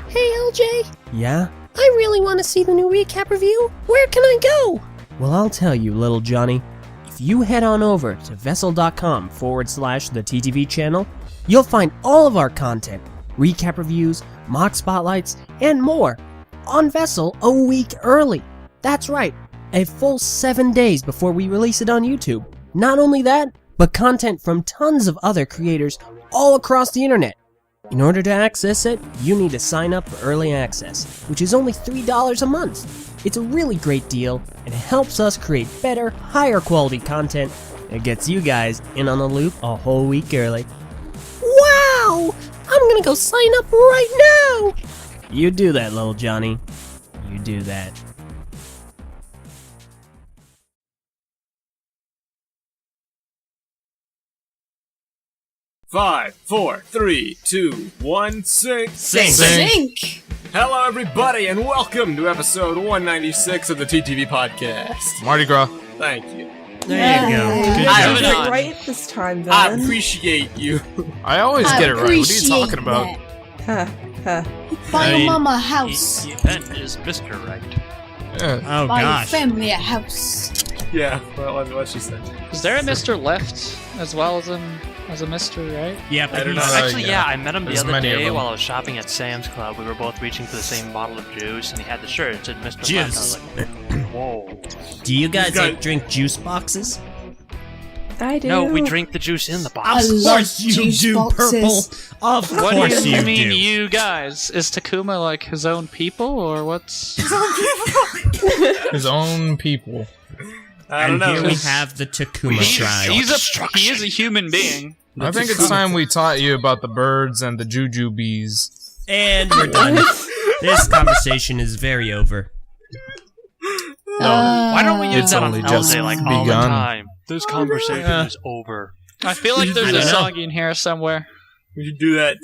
Hey LJ, Yeah? I really want to see the new recap review. Where can I go? Well, I'll tell you, little Johnny. If you head on over to vessel.com/the TTV channel, you'll find all of our content, recap reviews, mock spotlights, and more, on Vessel a week early. That's right, a full 7 days before we release it on YouTube. Not only that, but content from tons of other creators all across the internet. In order to access it, you need to sign up for early access, which is only $3 a month. It's a really great deal, and it helps us create better, higher quality content that gets you guys in on the loop a whole week early. Wow! I'm gonna go sign up right now! You do that, little Johnny. You do that. Five, four, three, two, one, sync. Sync! Hello, everybody, and welcome to episode 196 of the TTV podcast. Mardi Gras. Thank you. There you go. Good I job. have Get it right this time, then. I appreciate you. I always get it right. What are you talking about? Huh. Mama house. That is Mr. Right. Yeah. Oh Buy your gosh. family a house. Yeah, well, what she said. Is there a Mr. Left as well as a Mr. Right? Yeah, I don't know. Actually, yeah. yeah, I met him the There's other many of day them. while I was shopping at Sam's Club. We were both reaching for the same bottle of juice, and he had the shirt. It said Mr. Juice. Left. I was like, whoa. Do you guys got- drink juice boxes? I do. No, we drink the juice in the Of box. love course you juice do, boxes. Purple. Of What course do you you mean, do. you guys? Is Takuma like his own people, or what's... His own people. I don't And know. here we have the Takuma tribe. He is a human being. I think it's time we taught you about the birds and the juju bees. And we're done. This conversation is very over. Why don't we use It's that on only just LJ like all the begun. time? This conversation Yeah. is over. I feel like there's I a don't know. song in here somewhere. We should do that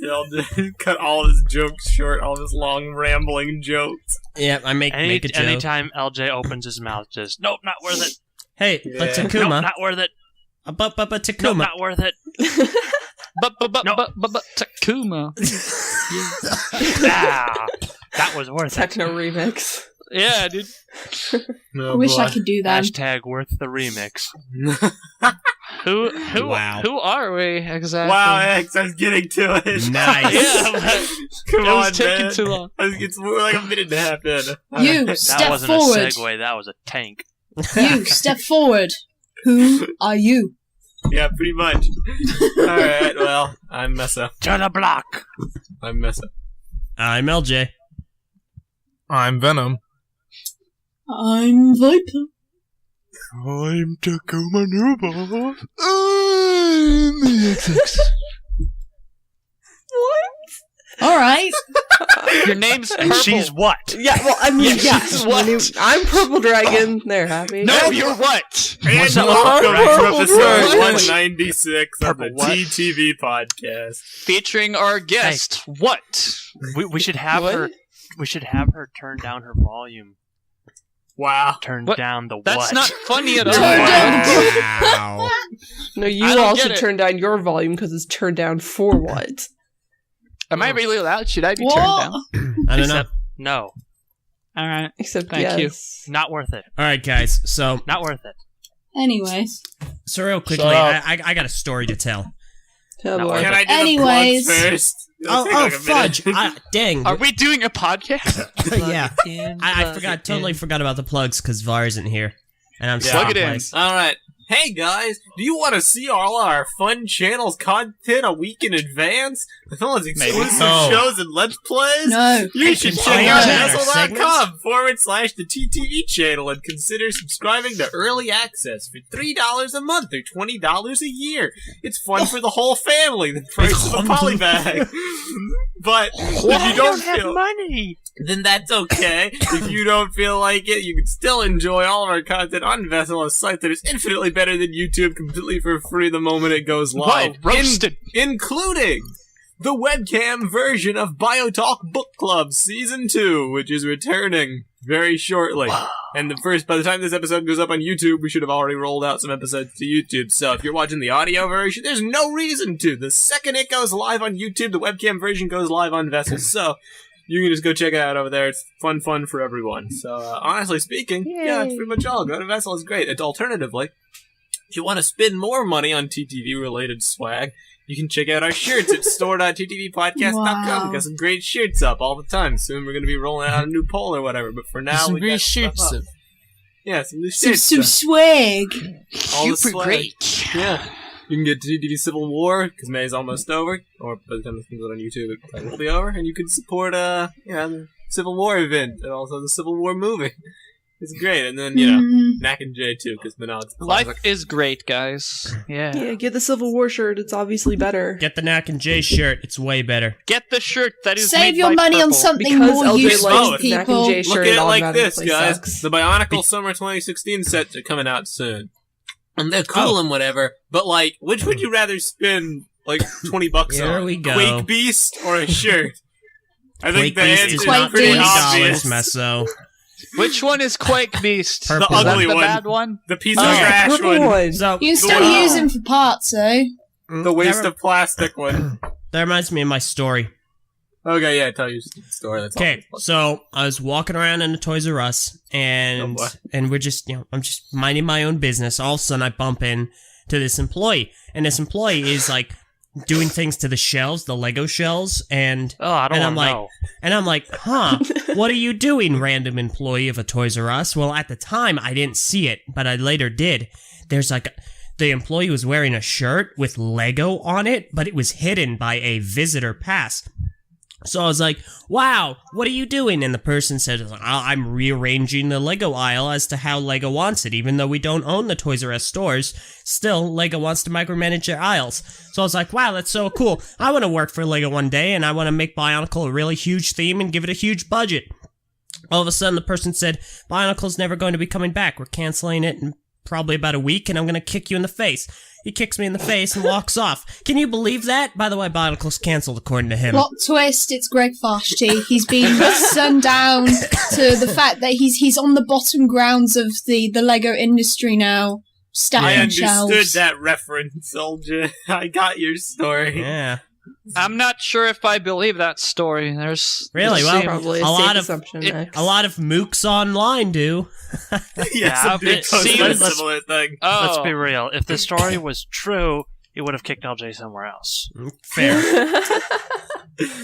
to cut all his jokes short, all his long rambling jokes. Yeah, I make a joke. Anytime LJ opens his mouth, just nope, not worth it. Hey, but Yeah. Nope, Takuma. not worth it. But Nope, Takuma. not worth it. But Takuma. Ah, that was worth it. Techno remix. Yeah, dude. No, I wish boy. I could do that. Hashtag worth the remix. Who Wow. Who are we exactly? Wow, X, I was getting to it. Nice. Yeah, but Come it was on, taking man. too long. It's more like a minute and a half in. You That step wasn't forward. a segue. That was a tank. You step forward. Who are you? Yeah, pretty much. Alright, well, I'm Meso. To the block. I'm Meso. I'm LJ. I'm Venom. I'm Viper. I'm Takuma Nubo. I'm the XX. Alright. Your name's Prpl. She's what? Yeah, well, I mean, Yeah, yeah. what? I'm Purple Dragon. They're happy. No, you're what? And What's up? welcome to Purple episode Dragon. 196 of the Purple what? TTV podcast. Featuring our guest. What? We should have What? her. We should have her turn down her volume. Wow. Turn What? down the That's what? not funny at all. Turn down- Wow. No, you I don't all get should it. turn down your volume because it's turned down for what? Am I really loud? Should I be What? turned down? I don't know. Except, no. All right. Except Thank you. yes. Not worth it. All right, guys. So Not worth it. Anyways. real quickly, Shut up. I got a story to tell. Oh, Not boy. worth Can I do Anyways. the plugs first? It'll take Oh, like a minute. fudge! Dang. Are we doing a podcast? Yeah. I totally forgot about the plugs because Var isn't here, and I'm Yeah. stuck Plug it in. place. Alright. Hey guys, do you want to see all our fun channels content a week in advance? With all its exclusive No. shows and let's plays? No. You should can check find out out our Vessel.com/the TTV channel and consider subscribing to Early Access for $3 a month or $20 a year. It's fun for the whole family, the price of a polybag. But if you don't feel money. then that's okay. If you don't feel like it, you can still enjoy all of our content on Vessel, a site that is infinitely better than YouTube, completely for free the moment it goes live. Whoa, roasted. Including the webcam version of Biotalk Book Club Season 2, which is returning very shortly. And by the time this episode goes up on YouTube, we should have already rolled out some episodes to YouTube. So if you're watching the audio version, there's no reason to. The second it goes live on YouTube, the webcam version goes live on Vessel. So you can just go check it out over there. It's fun for everyone. So, honestly speaking, yeah, it's pretty much all. Go to Vessel, it's great. It's alternatively, if you want to spend more money on TTV-related swag, you can check out our shirts at store.ttvpodcast.com. Wow. We've got some great shirts up all the time. Soon we're going to be rolling out a new poll or whatever, but for now, Some we got great stuff shirts. up. Yeah, some new Some shirts. swag. All the swag. Yeah. You can get TTV Civil War, because May's almost over, or by the time this comes out on YouTube, it probably will be over, and you can support, the Civil War event, and also the Civil War movie. It's great, and then, Mac and Jay, too, because Menard's Life is great, guys. Yeah. Yeah, get the Civil War shirt. It's obviously better. Get the Knack and Jay shirt. It's way better. Get the shirt that is Save made your by money on Prpl. something Because more Eljay useful, likes the Knack and people. Jay Look shirt. at it like this, automatically guys. sucks. The Bionicle Summer 2016 sets are coming out soon. And they're cool and whatever, but, like, which would you rather spend, like, $20 Here on? we go. Quake Beast or a shirt? I think Quake the Beast answer is is not pretty Beast. obvious. $20, Meso. Which one is Quake Beast? Purple. The Is that ugly the one. bad one? The piece of Oh, trash Purple one. one. So, You can still Wow. use them for parts, though. The waste that, of plastic one. that reminds me of my story. Okay, yeah, tell your story. That's Okay, all. so I was walking around in the Toys R Us, and Oh, boy. we're just, I'm just minding my own business. All of a sudden, I bump in to this employee, and this employee is like doing things to the shelves, the Lego shelves, and Oh, I don't And I'm want to like- know. and I'm like, huh, what are you doing, random employee of a Toys R Us? Well, at the time, I didn't see it, but I later did. There's like, the employee was wearing a shirt with Lego on it, but it was hidden by a visitor pass. So I was like, wow, what are you doing? And the person said, I'm rearranging the Lego aisle as to how Lego wants it. Even though we don't own the Toys R Us stores, still, Lego wants to micromanage their aisles. So I was like, wow, that's so cool. I want to work for Lego one day, and I want to make Bionicle a really huge theme and give it a huge budget. All of a sudden, the person said, Bionicle's never going to be coming back. We're canceling it in probably about a week, and I'm going to kick you in the face. He kicks me in the face and walks off. Can you believe that? By the way, Bionicle's cancelled, according to him. Plot twist, it's Greg Farshty. He's been sent down to the fact that he's on the bottom grounds of the Lego industry now. I Stacking understood shelves. that reference, Eljay. I got your story. Yeah. I'm not sure if I believe that story. There's Really? there's Well, some- Probably a a safe lot of- assumption. it- Max. A lot of mooks online do. Yes, a big it post seems- on a similar thing. Oh, Let's be real. If the story was true, it would have kicked Eljay somewhere else. Fair.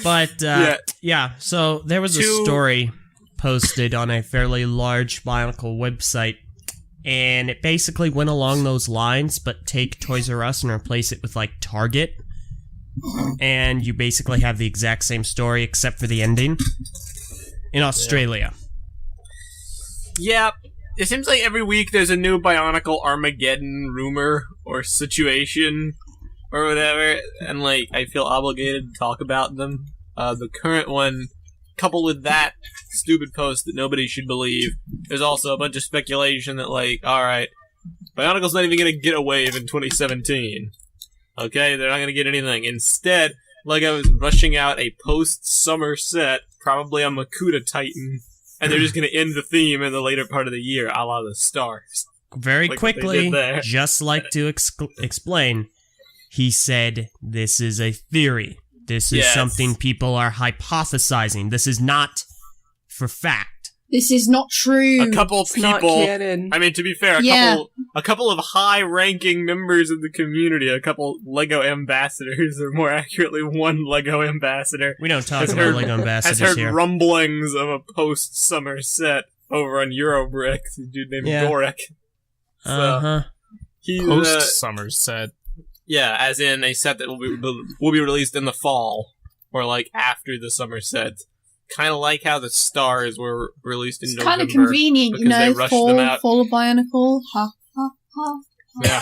But, Yeah. yeah, so there was a Two- story posted on a fairly large Bionicle website, and it basically went along those lines, but take Toys R Us and replace it with, like, Target, and you basically have the exact same story except for the ending. In Australia. Yeah, it seems like every week there's a new Bionicle Armageddon rumor or situation or whatever, and like I feel obligated to talk about them. The current one, coupled with that stupid post that nobody should believe, there's also a bunch of speculation that like, alright, Bionicle's not even gonna get a wave in 2017. Okay, they're not gonna get anything. Instead, Lego is rushing out a post-summer set, probably a Makuta Titan, and they're just gonna end the theme in the later part of the year, a la the stars. Very Like what they quickly, did there. just like to explain, he said, this is a theory. This is Yes. something people are hypothesizing. This is not for fact. This is not true. A couple It's not people, canon. I mean, to be fair, a couple of high-ranking members of the community, a couple Lego ambassadors, or more accurately, one Lego ambassador, We don't talk Has about heard- Lego has ambassadors heard here. rumblings of a post-summer set over on Eurobrick, a dude named Yeah. Bohrok. Uh-huh. He's, Post Somerset. yeah, as in a set that will be released in the fall, or like after the summer set. Kind of like how the stars were released in It's November. kind of convenient, you because they know, rushed them out. fall of Bionicle. Ha, ha, ha. Yeah.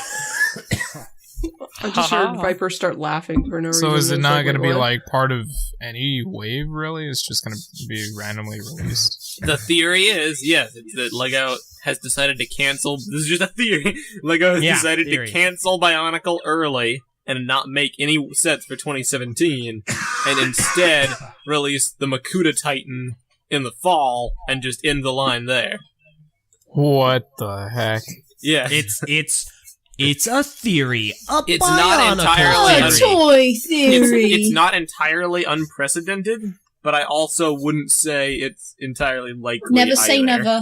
I just heard Viper start laughing for no reason. So is it It's not going to wait, be what? like part of any wave? Really, it's just going to be randomly released. The theory is, yes, it's that Lego has decided to cancel. This is just a theory. Lego has Yeah, decided theory. to cancel Bionicle early and not make any sets for 2017, and instead release the Makuta Titan in the fall and just end the line there. What the heck? Yeah, It's a theory. It's not Bionicle entirely Oh, a theory. toy theory. it's not entirely unprecedented, but I also wouldn't say it's entirely likely. Never say either. never.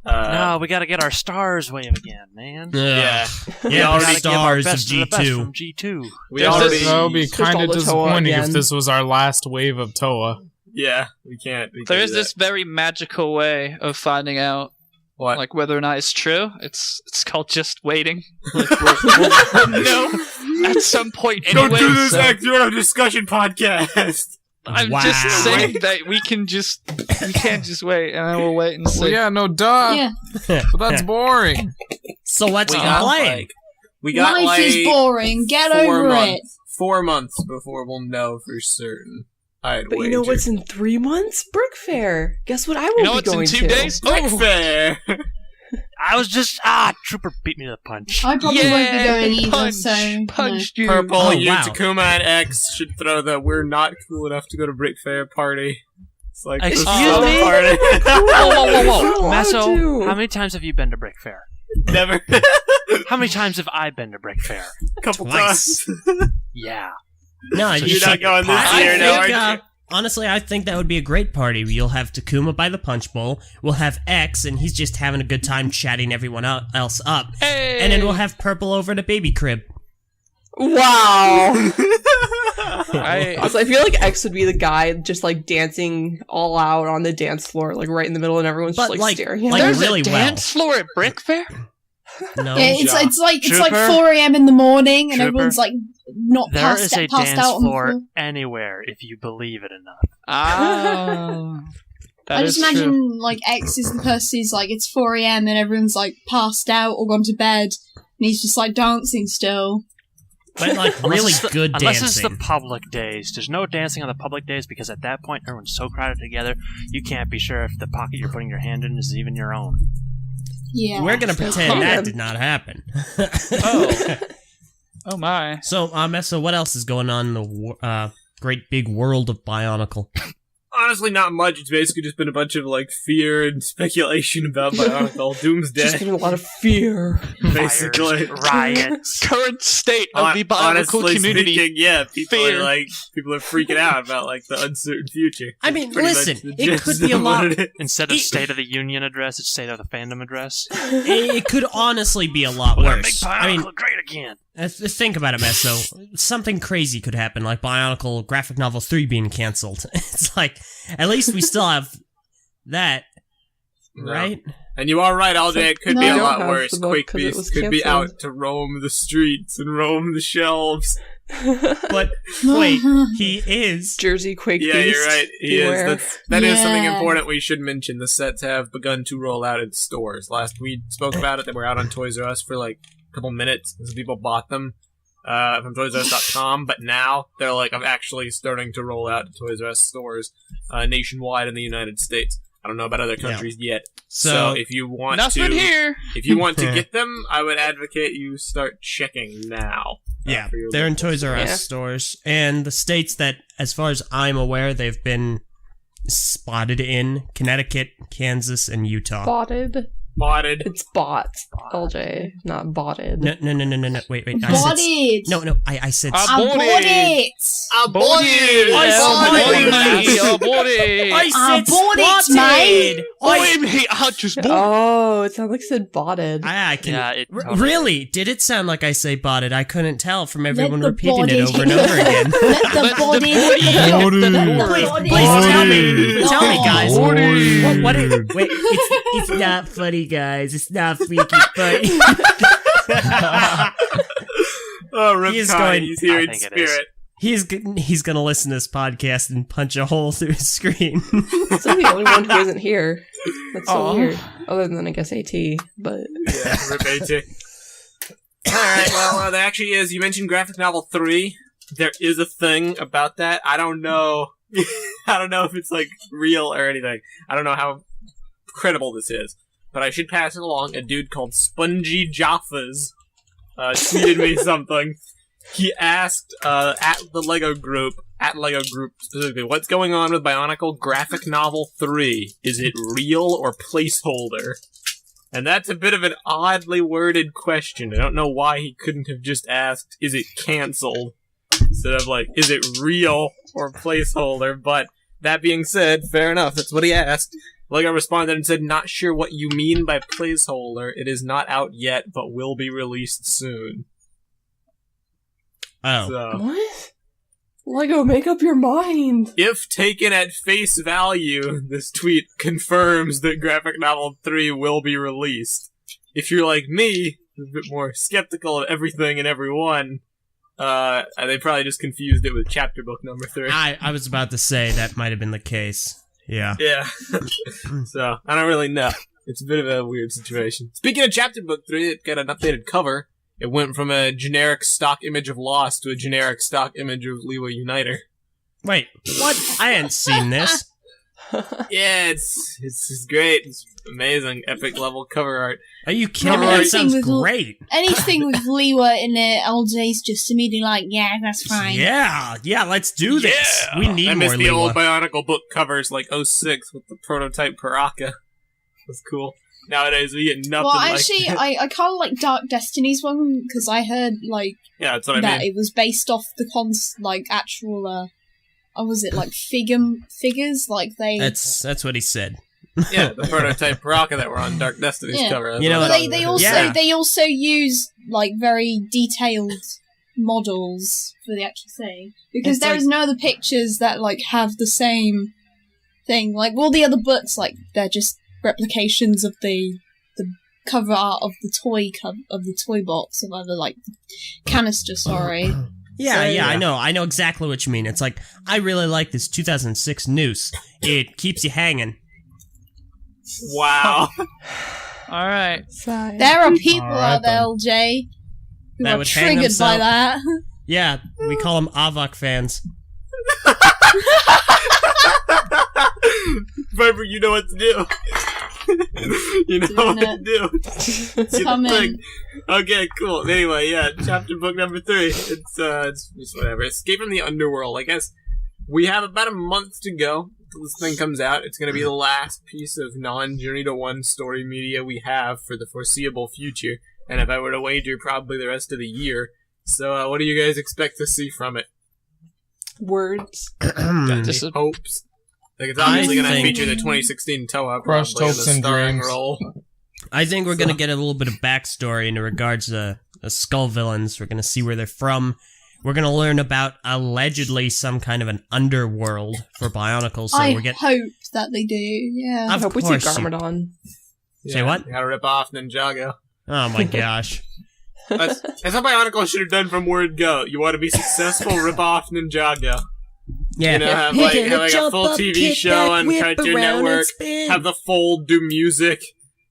No, we gotta get our stars wave again, man. Yeah. We Yeah, gotta the give our stars of best to the best G2. from G2. We That already. would be Just kind all of the Toa disappointing if again. this was our last wave of Toa. Yeah, we can't. We There can't is do this very magical way of finding out, that. What? like, whether or not it's true. It's called just waiting. Like, we'll know at some point anyway. Don't do this, so X. You're on a discussion podcast. I'm Wow. just saying that we can't just wait, and then we'll wait and see. Well, yeah, no, duh. Yeah. But that's boring. So what's We the got plan? like, we got Life like is boring. Get 4 over months. it. 4 months before we'll know for certain. I'd But you wager. know what's in 3 months? Brick Fair. Guess what I will You know be what's in going 2 to? days? Brick Oh, Fair. I was just Trooper beat me to the punch. I probably won't be going either, punch, so... punched you. Prpl, Oh, you, wow. Takuma, and X should throw the "we're not cool enough to go to Brick Fair" party. It's like the Excuse sub me? party. Whoa! allowed Meso, to. how many times have you been to Brick Fair? Never. How many times have I been to Brick Fair? Couple Twice. times. Yeah. No, So you You're should. not going this I year, now, think, aren't you? honestly, I think that would be a great party. You'll have Takuma by the punch bowl. We'll have X, and he's just having a good time chatting everyone else up. Hey! And then we'll have Prpl over at a baby crib. Wow. I, Also, I feel like X would be the guy just like dancing all out on the dance floor, like right in the middle, and everyone's But, just like like- staring at like him. there's really a dance floor at Brick Fair? No. Yeah, it's like Trooper? 4 a.m. in the morning, and Trooper? everyone's like not There passed, is a passed dance out on the floor floor. anywhere if you believe it enough. Ah. I just imagine like X is the person who's like it's 4 a.m. and everyone's like passed out or gone to bed, and he's just like dancing still. But like really good Unless dancing. it's the public days. There's no dancing on the public days because at that point everyone's so crowded together, you can't be sure if the pocket you're putting your hand in is even your own. Yeah. We're gonna pretend that Yeah. did not happen. Oh. Oh my. So, Meso, what else is going on in the great big world of Bionicle? Honestly, not much. It's basically just been a bunch of like fear and speculation about Bionicle Doomsday. Just been a lot of fear. Basically, Fires, riots. Current state of the Bionicle honestly community. speaking, yeah, people Fear. are freaking out about like the uncertain future. I mean, Pretty much listen, the it gist could be a of what lot. it is. Instead of State of the Union address, it's State of the Fandom address. It could honestly be a lot We're gonna make worse. Bionicle I mean, great again. think about it, Meso. Something crazy could happen, like Bionicle Graphic Novel 3 being cancelled. It's like, at least we still have that, No. right? And you are right, Eljay. It could No. be I a don't lot have worse. the book Quake 'cause it Beast was could be canceled. out to roam the streets and roam the shelves. But wait, he is. Jersey Quake Yeah, Beast. you're right. He beware. is. That is something Yeah. important we should mention. The sets have begun to roll out in stores. Last we spoke about it, they were out on Toys R Us for like a couple minutes. Some people bought them from ToysRUs.com, but now they're like, I'm actually starting to roll out to Toys R Us stores nationwide in the United States. I don't know about other countries yet. So if you want Nothing to, here. if you want to get them, I would advocate you start checking now. Yeah, for your they're in local Toys R Us Yeah. stores, and the states that, as far as I'm aware, they've been spotted in: Connecticut, Kansas, and Utah. Botted. Spotted. It's bot. LJ, not botted. No. Wait. I said Bought it. no. I said. I I bought bought it. it. I bought it! I said bought it. I bought it, spotted! Oh, mate, I just bought Oh, it sounded like it said botted. I can. Yeah, it Really? Did it sound like I say botted? I couldn't tell from everyone the repeating it body- over and over again. Let the body hit the Please, body. please tell me, guys. Body. What wait, it's not funny, guys. It's not freaky funny. Oh, Rip He is Kai, going- he's here I in think it is. spirit. He's gonna listen to this podcast and punch a hole through his screen. It's like the only one who isn't here. That's so Aw. weird. Other than, I guess, AT, but... Yeah, Rip AT. Alright, well, there actually is. You mentioned Graphic Novel 3. There is a thing about that. I don't know. I don't know if it's, like, real or anything. I don't know how credible this is. But I should pass it along. A dude called Spongy Jaffas tweeted me something. He asked at Lego Group specifically, what's going on with Bionicle Graphic Novel 3? Is it real or placeholder? And that's a bit of an oddly worded question. I don't know why he couldn't have just asked, is it cancelled? Instead of like, is it real or placeholder? But that being said, fair enough. That's what he asked. Lego responded and said, not sure what you mean by placeholder. It is not out yet, but will be released soon. Oh. So, What? Lego, make up your mind. if taken at face value, this tweet confirms that Graphic Novel 3 will be released. If you're like me, a bit more skeptical of everything and everyone, they probably just confused it with chapter book number 3. I was about to say that might have been the case. Yeah. Yeah. So, I don't really know. It's a bit of a weird situation. Speaking of chapter book 3, it got an updated cover. It went from a generic stock image of Lost to a generic stock image of Leeway Uniter. Wait, what? I hadn't seen this. Yeah, it's great. It's amazing. Epic level cover art. Are you kidding me? Yeah, That sounds anything with- great. Anything with Lewa in it, LJ's just immediately like, yeah, that's fine. Yeah, let's do this. Yeah. We need I more miss the old Lewa. Bionicle book covers like 06 with the prototype Paraka. That's cool. Nowadays we get nothing Well, like actually, that. I kind of like Dark Destiny's one because I heard like Yeah, that's what I that mean. it was based off the actual. Was it like figures? Like they. That's what he said. Yeah, the prototype Paraka that were on Dark Destiny's Yeah. cover. That's You know what what? I'm They talking also about. Yeah. they also use like very detailed models for the actual thing because It's there like- is no other pictures that like have the same thing. Like all the other books, like they're just replications of the cover art of the toy box or whatever, like canister. Sorry. Yeah, So- I know exactly what you mean. It's like, I really like this 2006 noose. It keeps you hanging. Wow. All right. There are people Alright, out there, LJ, who That are would hang triggered by themselves. that. Yeah, we call them Avok fans. Viper, you know what to do. You know Doing what to do. It's Get the coming. thing. Okay, cool. Anyway, yeah, chapter book number 3. It's just whatever. Escape from the Underworld. I guess we have about a month to go until this thing comes out. It's going to be the last piece of non-Journey to One story media we have for the foreseeable future. And if I were to wager, probably the rest of the year. So, what do you guys expect to see from it? Words. Just a- Hopes? Like, it's obviously I going to think- feature the 2016 Toa. Crushed probably in hopes the and starring dreams. role. I think we're going to get a little bit of backstory in regards to the Skull villains. We're going to see where they're from. We're going to learn about allegedly some kind of an underworld for Bionicles. So I we're getting. hope that they do. Yeah. I Of hope we see course you- Garmadon. Say what? You gotta rip off Ninjago. Oh my gosh. That's what Bionicle should have done from word go. You want to be successful, rip off Ninjago. Yeah. You know, have like a full TV show on Cartoon Network. Have the Fold do music.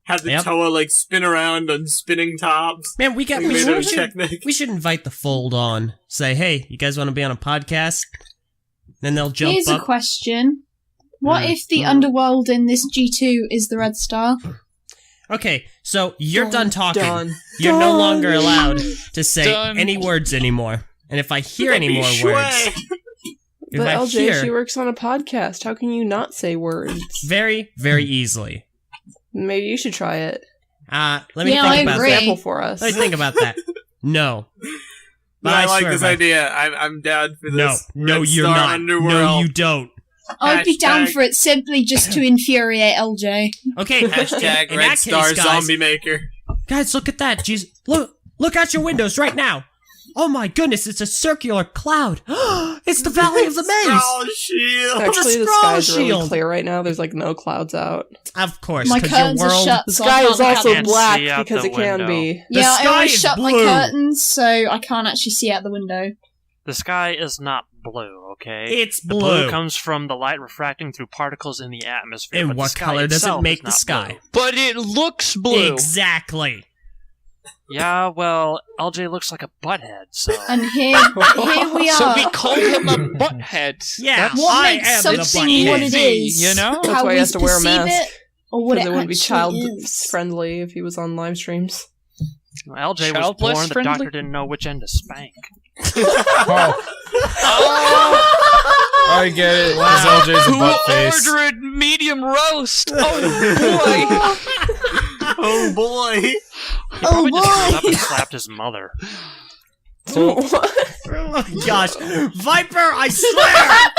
Have the Yep. Toa like spin around on spinning tops. Man, we Like, made of Technic. should invite the Fold on. Say, hey, you guys want to be on a podcast? Then they'll jump Here's up. a question. What Hmm. if the underworld in this G2 is the Red Star? Okay, so you're done talking. Done. You're no Done. longer allowed to say Done. any words anymore. And if I hear any more Shui. words, if But I LJ, hear she works on a podcast. How can you not say words? very, very easily. Maybe you should try it. Let me Yeah, I think about agree. that. Example for us. Let me think about that. No. But I like swear, this man. idea. I'm down for No, this. no, Red you're Star not. Underworld. No, you don't. I'd be down Hashtag- for it simply just to infuriate LJ. Okay, Hashtag in Red that Star case, guys, Zombie Maker. guys, look at that. Jeez, look out your windows right now. Oh my goodness, it's a circular cloud. It's the Valley of the Maze. Oh, shield. Actually, the Scroll sky's really shield. clear right now. There's like no clouds out. Of course, My because your curtains are world. shut, The so I sky can't is look out also the- Can't black see out because the it can window. be. The Yeah, I sky always is shut my blue. curtains, so I can't actually see out the window. The sky is not blue, okay? It's The blue. blue comes from the light refracting through particles in the atmosphere. And but the what sky color does it itself make is the not sky? blue. But it looks blue. Exactly. Yeah, well, LJ looks like a butthead, so. And here we So are. we call him a butthead. Yeah, That's What I makes am the something what it easy, is? you know? That's How why he we has to wear a perceive mask. it, or what Because it it wouldn't be actually child is. friendly if he was on live streams. LJ was Childless born, the friendly? doctor didn't know which end to spank. I get it. Because LJ's a Who butt face. ordered medium roast? Oh Oh boy. He probably just boy. went up and slapped his mother. Oh my gosh, Viper! I swear.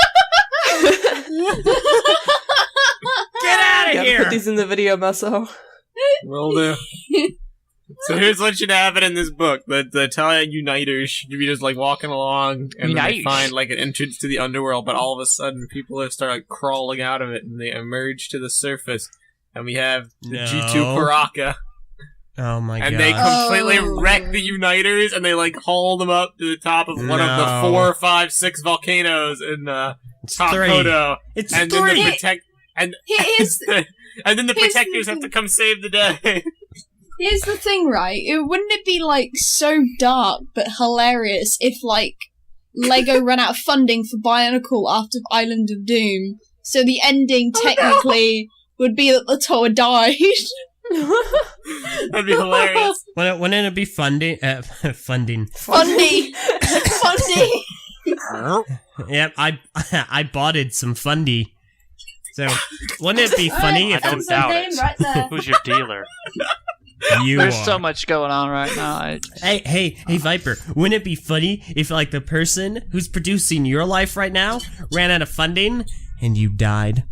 Get out of Yeah, here! put these in the video, Meso. Will do. So here's what should happen in this book. The Italian Uniters should be just like walking along and then they Uniters. find like an entrance to the underworld, but all of a sudden people have started like, crawling out of it and they emerge to the surface. And we have the G2 Paraka. Oh my god. And they completely Oh. wreck the Uniters and they like haul them up to the top of one of the No. 4, 5, 6 volcanoes in It's Top 3. Kodo. It's And 3. then the protect and Here's and then the here's the protectors have to thing. come save the day. Here's the thing, right? Wouldn't it be, like, so dark but hilarious if, like, Lego ran out of funding for Bionicle after Island of Doom? So the ending, technically, would be that the tower died. That'd be hilarious. Wouldn't it be funding? Funding. Fundy! Fundy! Yep, I boughted some fundy. So, wouldn't it be funny I if don't doubt it. Right there. Who's your dealer? you There's are? so much going on right now. Hey, Viper, wouldn't it be funny if, like, the person who's producing your life right now ran out of funding and you died?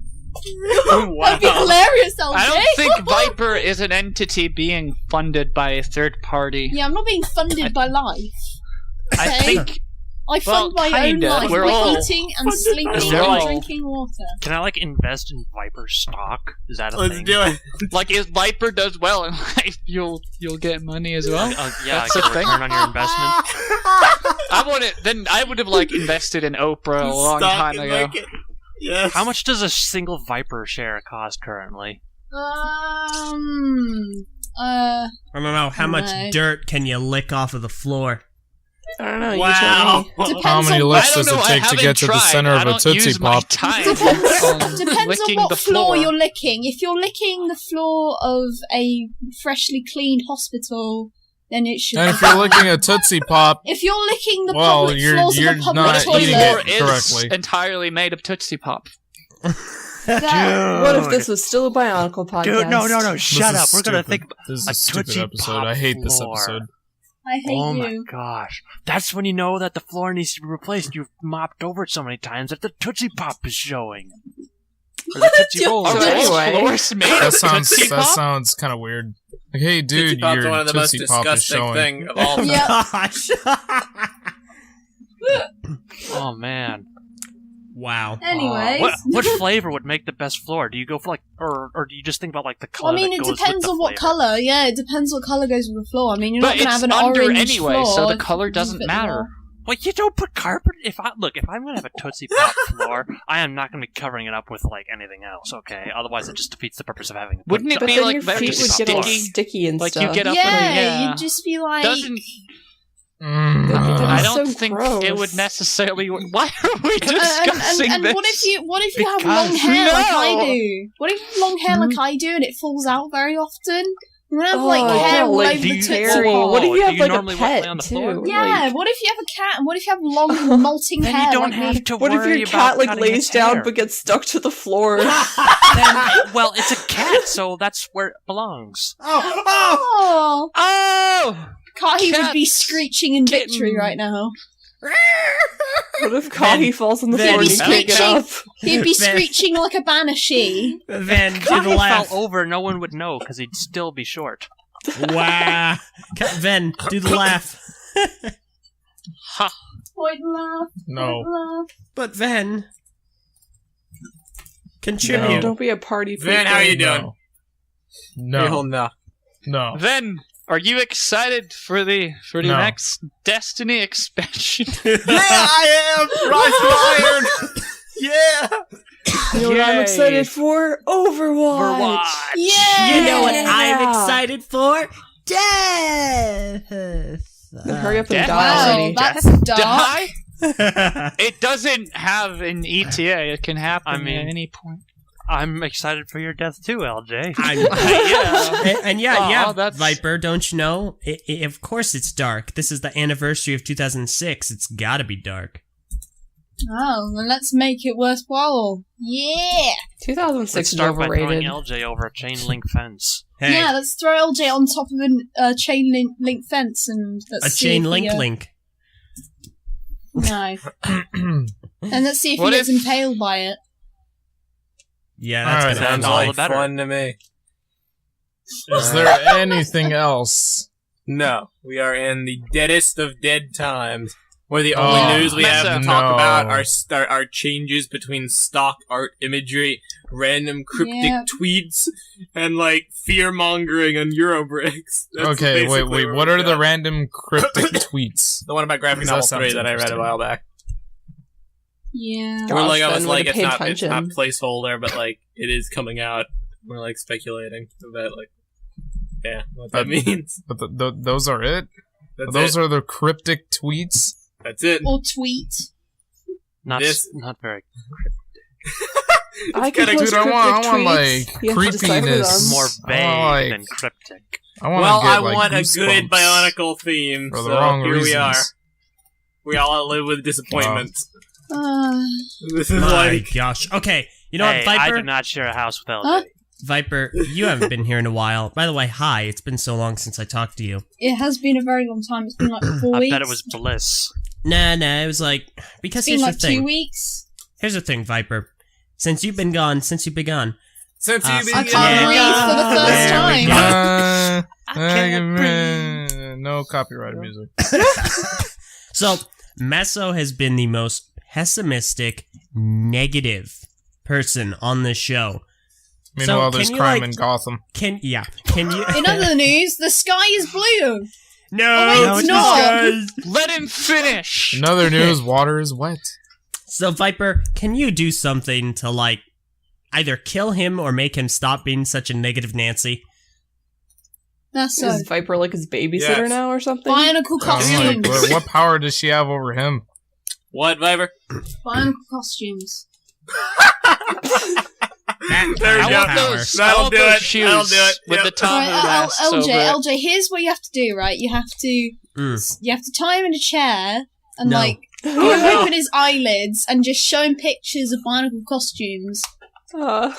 Wow. That'd be hilarious, LJ! I don't think Viper is an entity being funded by a third party. Yeah, I'm not being funded by life. I Okay. think I fund Well, my own kinda. life We're by all eating and funded by sleeping They're and all- drinking water. Can I like invest in Viper stock? Is that a Let's thing? do it. like if Viper does well in life, you'll get money as well. Yeah, That's I a get a thing. return on your investment. I would have like invested in Oprah a long Stock time and ago. make it. Yes. How much does a single Viper share cost currently? I don't know, how much No. dirt can you lick off of the floor? I don't know. Wow. You tell me. Depends How many on licks I don't does know. it I take to haven't get to the tried. center I of a don't Tootsie use my Pop? time Depends on on licking what the floor you're licking. If you're licking the floor of a freshly cleaned hospital, then it should. And if you're licking a Tootsie Pop, If you're licking the well, public you're- floors you're of a public not toilet, eating floor it is correctly. entirely made of Tootsie Pop. that, What if this was still a Bionicle podcast? Dude, no, shut This up. is We're gonna stupid. think. This is a a stupid Tootsie episode. Pop I hate this floor. episode. I hate Oh my you. gosh. That's when you know that the floor needs to be replaced. You've mopped over it so many times that the Tootsie Pop is showing. Or the Tootsie Roll. So Are all anyway- floors made That of sounds Tootsie that Pop? sounds kind of weird. Like, hey, Tootsie dude, Pop's your one of the most Tootsie Pop is disgusting showing. thing of all time. Yeah. Gosh! Oh man. Wow. Anyways, What flavor would make the best floor? Do you go for like, or do you just think about like the color? I mean, that it goes depends with the on what flavor? color. Yeah, it depends what color goes with the floor. I mean, you're But not gonna it's have an under orange anyway, floor. so the if color you doesn't leave it matter. more. Well, you don't put carpet. If I'm gonna have a Tootsie Pop floor, I am not gonna be covering it up with like anything else. Okay, otherwise it just defeats the purpose of having. Wouldn't it But be then like your very feet would get all sticky? sticky and Like stuff. you get up Yeah, and yeah. you'd just be like, Doesn't Mm. I That's don't so think gross. it would necessarily. Why are we discussing and this? what if you have long Because- hair like I No. do? What if you have long hair like I do and it falls out very often? You're gonna have like Oh, hair yeah, all like over do the you- tootsie Terry, pop. what if you Do have you like a normally lay pet on the too? floor? Yeah, Like, what if you have a cat and what if you have long molting Then hair? you don't like have me? to what if worry your about cat like cutting lays its down hair. but gets stuck to the floor? Well, it's a cat, so that's where it belongs. Oh, Oh! Kahi would be Cats. screeching in victory Kitten. right now. What if Kahi falls on the then floor and he's you can't get screeching. up? He'd be Then- screeching like a banshee. Then do If the he laugh. fell over, no one would know because he'd still be short. Wow. Ven, do the laugh. Point and laugh. No. Point and laugh. But Ven, No, contribute. don't be a party pooper. Van, how you doing? No. No. No. Then, are you excited for the No. next Destiny expansion? Yeah, I am! Rise to Iron! Yeah! You know what I'm Yay. excited for? Overwatch! Yeah! You know what I'm Yeah. excited for? Death! Then hurry up and Death? die Wow, already. that's dark. Die? Die! It doesn't have an ETA. It can happen I mean- at any point. I'm excited for your death too, LJ. Yeah. And yeah, Oh, yeah, that's- Viper, don't you know? Of course it's dark. This is the anniversary of 2006. It's gotta be dark. Oh, well, let's make it worthwhile. Yeah! 2006 Let's is start by throwing overrated. LJ over a chain link fence. Hey, Yeah, let's throw LJ on top of a chain link fence and let's a see chain if link we, link. No. And let's see if What he gets if- impaled by it. Yeah, that's Alright, gonna Sounds Sounds all like the better. fun to me. Is there anything else? No, we are in the deadest of dead times, where the only Oh, news we have to Meso. talk about No. are changes between stock art imagery, random cryptic Yeah. tweets, and like fear mongering on Eurobricks. That's Okay, wait. basically where What we are the got. random cryptic tweets? The one about graphic That novel sounds 3 that I read a interesting. while back. Yeah. Gosh, Where like I then was would like, have it's paid not attention. placeholder, but like it is coming out. We're like speculating about like, yeah, what that means. But those are it? That's Those it. are the cryptic tweets? That's it. Or tweet. Not This- not very. I kinda can good. post Dude, I want, cryptic tweets. like, You have to decipher creepiness. them. More vague like- than cryptic. I want Well, to get, I like, want a good goosebumps Bionicle theme, for the so wrong here reasons. we are. We all live with disappointment. This is My like gosh. Okay, you know Hey, what, I Viper? do not share a house with Eljay. Huh? Viper, you haven't been here in a while. By the way, hi. It's been so long since I talked to you. It has been a very long time. It's been like 4 I weeks. bet it was bliss. Nah, it was like because It's been here's like the thing. 2 weeks. Here's the thing, Viper. Since you've been gone, since you've I been can't Yeah. breathe for the first There we time. go. No copyrighted music. So, Meso has been the most pessimistic, negative person on this show. Meanwhile, can there's you, crime like- in Gotham. Can you? In other news, the sky is blue. No, wait, no, it's not. just- Let him finish. In other news, water is wet. So, Viper, can you do something to, like, either kill him or make him stop being such a negative Nancy? That's so. Is Viper like his babysitter Yes. now or something? Bionicle I'm like, costumes. what power does she have over him? What, Viper? Bionicle costumes. There I we go. want those, That'll I want do those it. shoes That'll do it. with Yep. the Tamu masks over LJ, it. LJ, here's what you have to do, right? You have to Mm. tie him in a chair and No. like open his eyelids and just show him pictures of Bionicle costumes. Uh,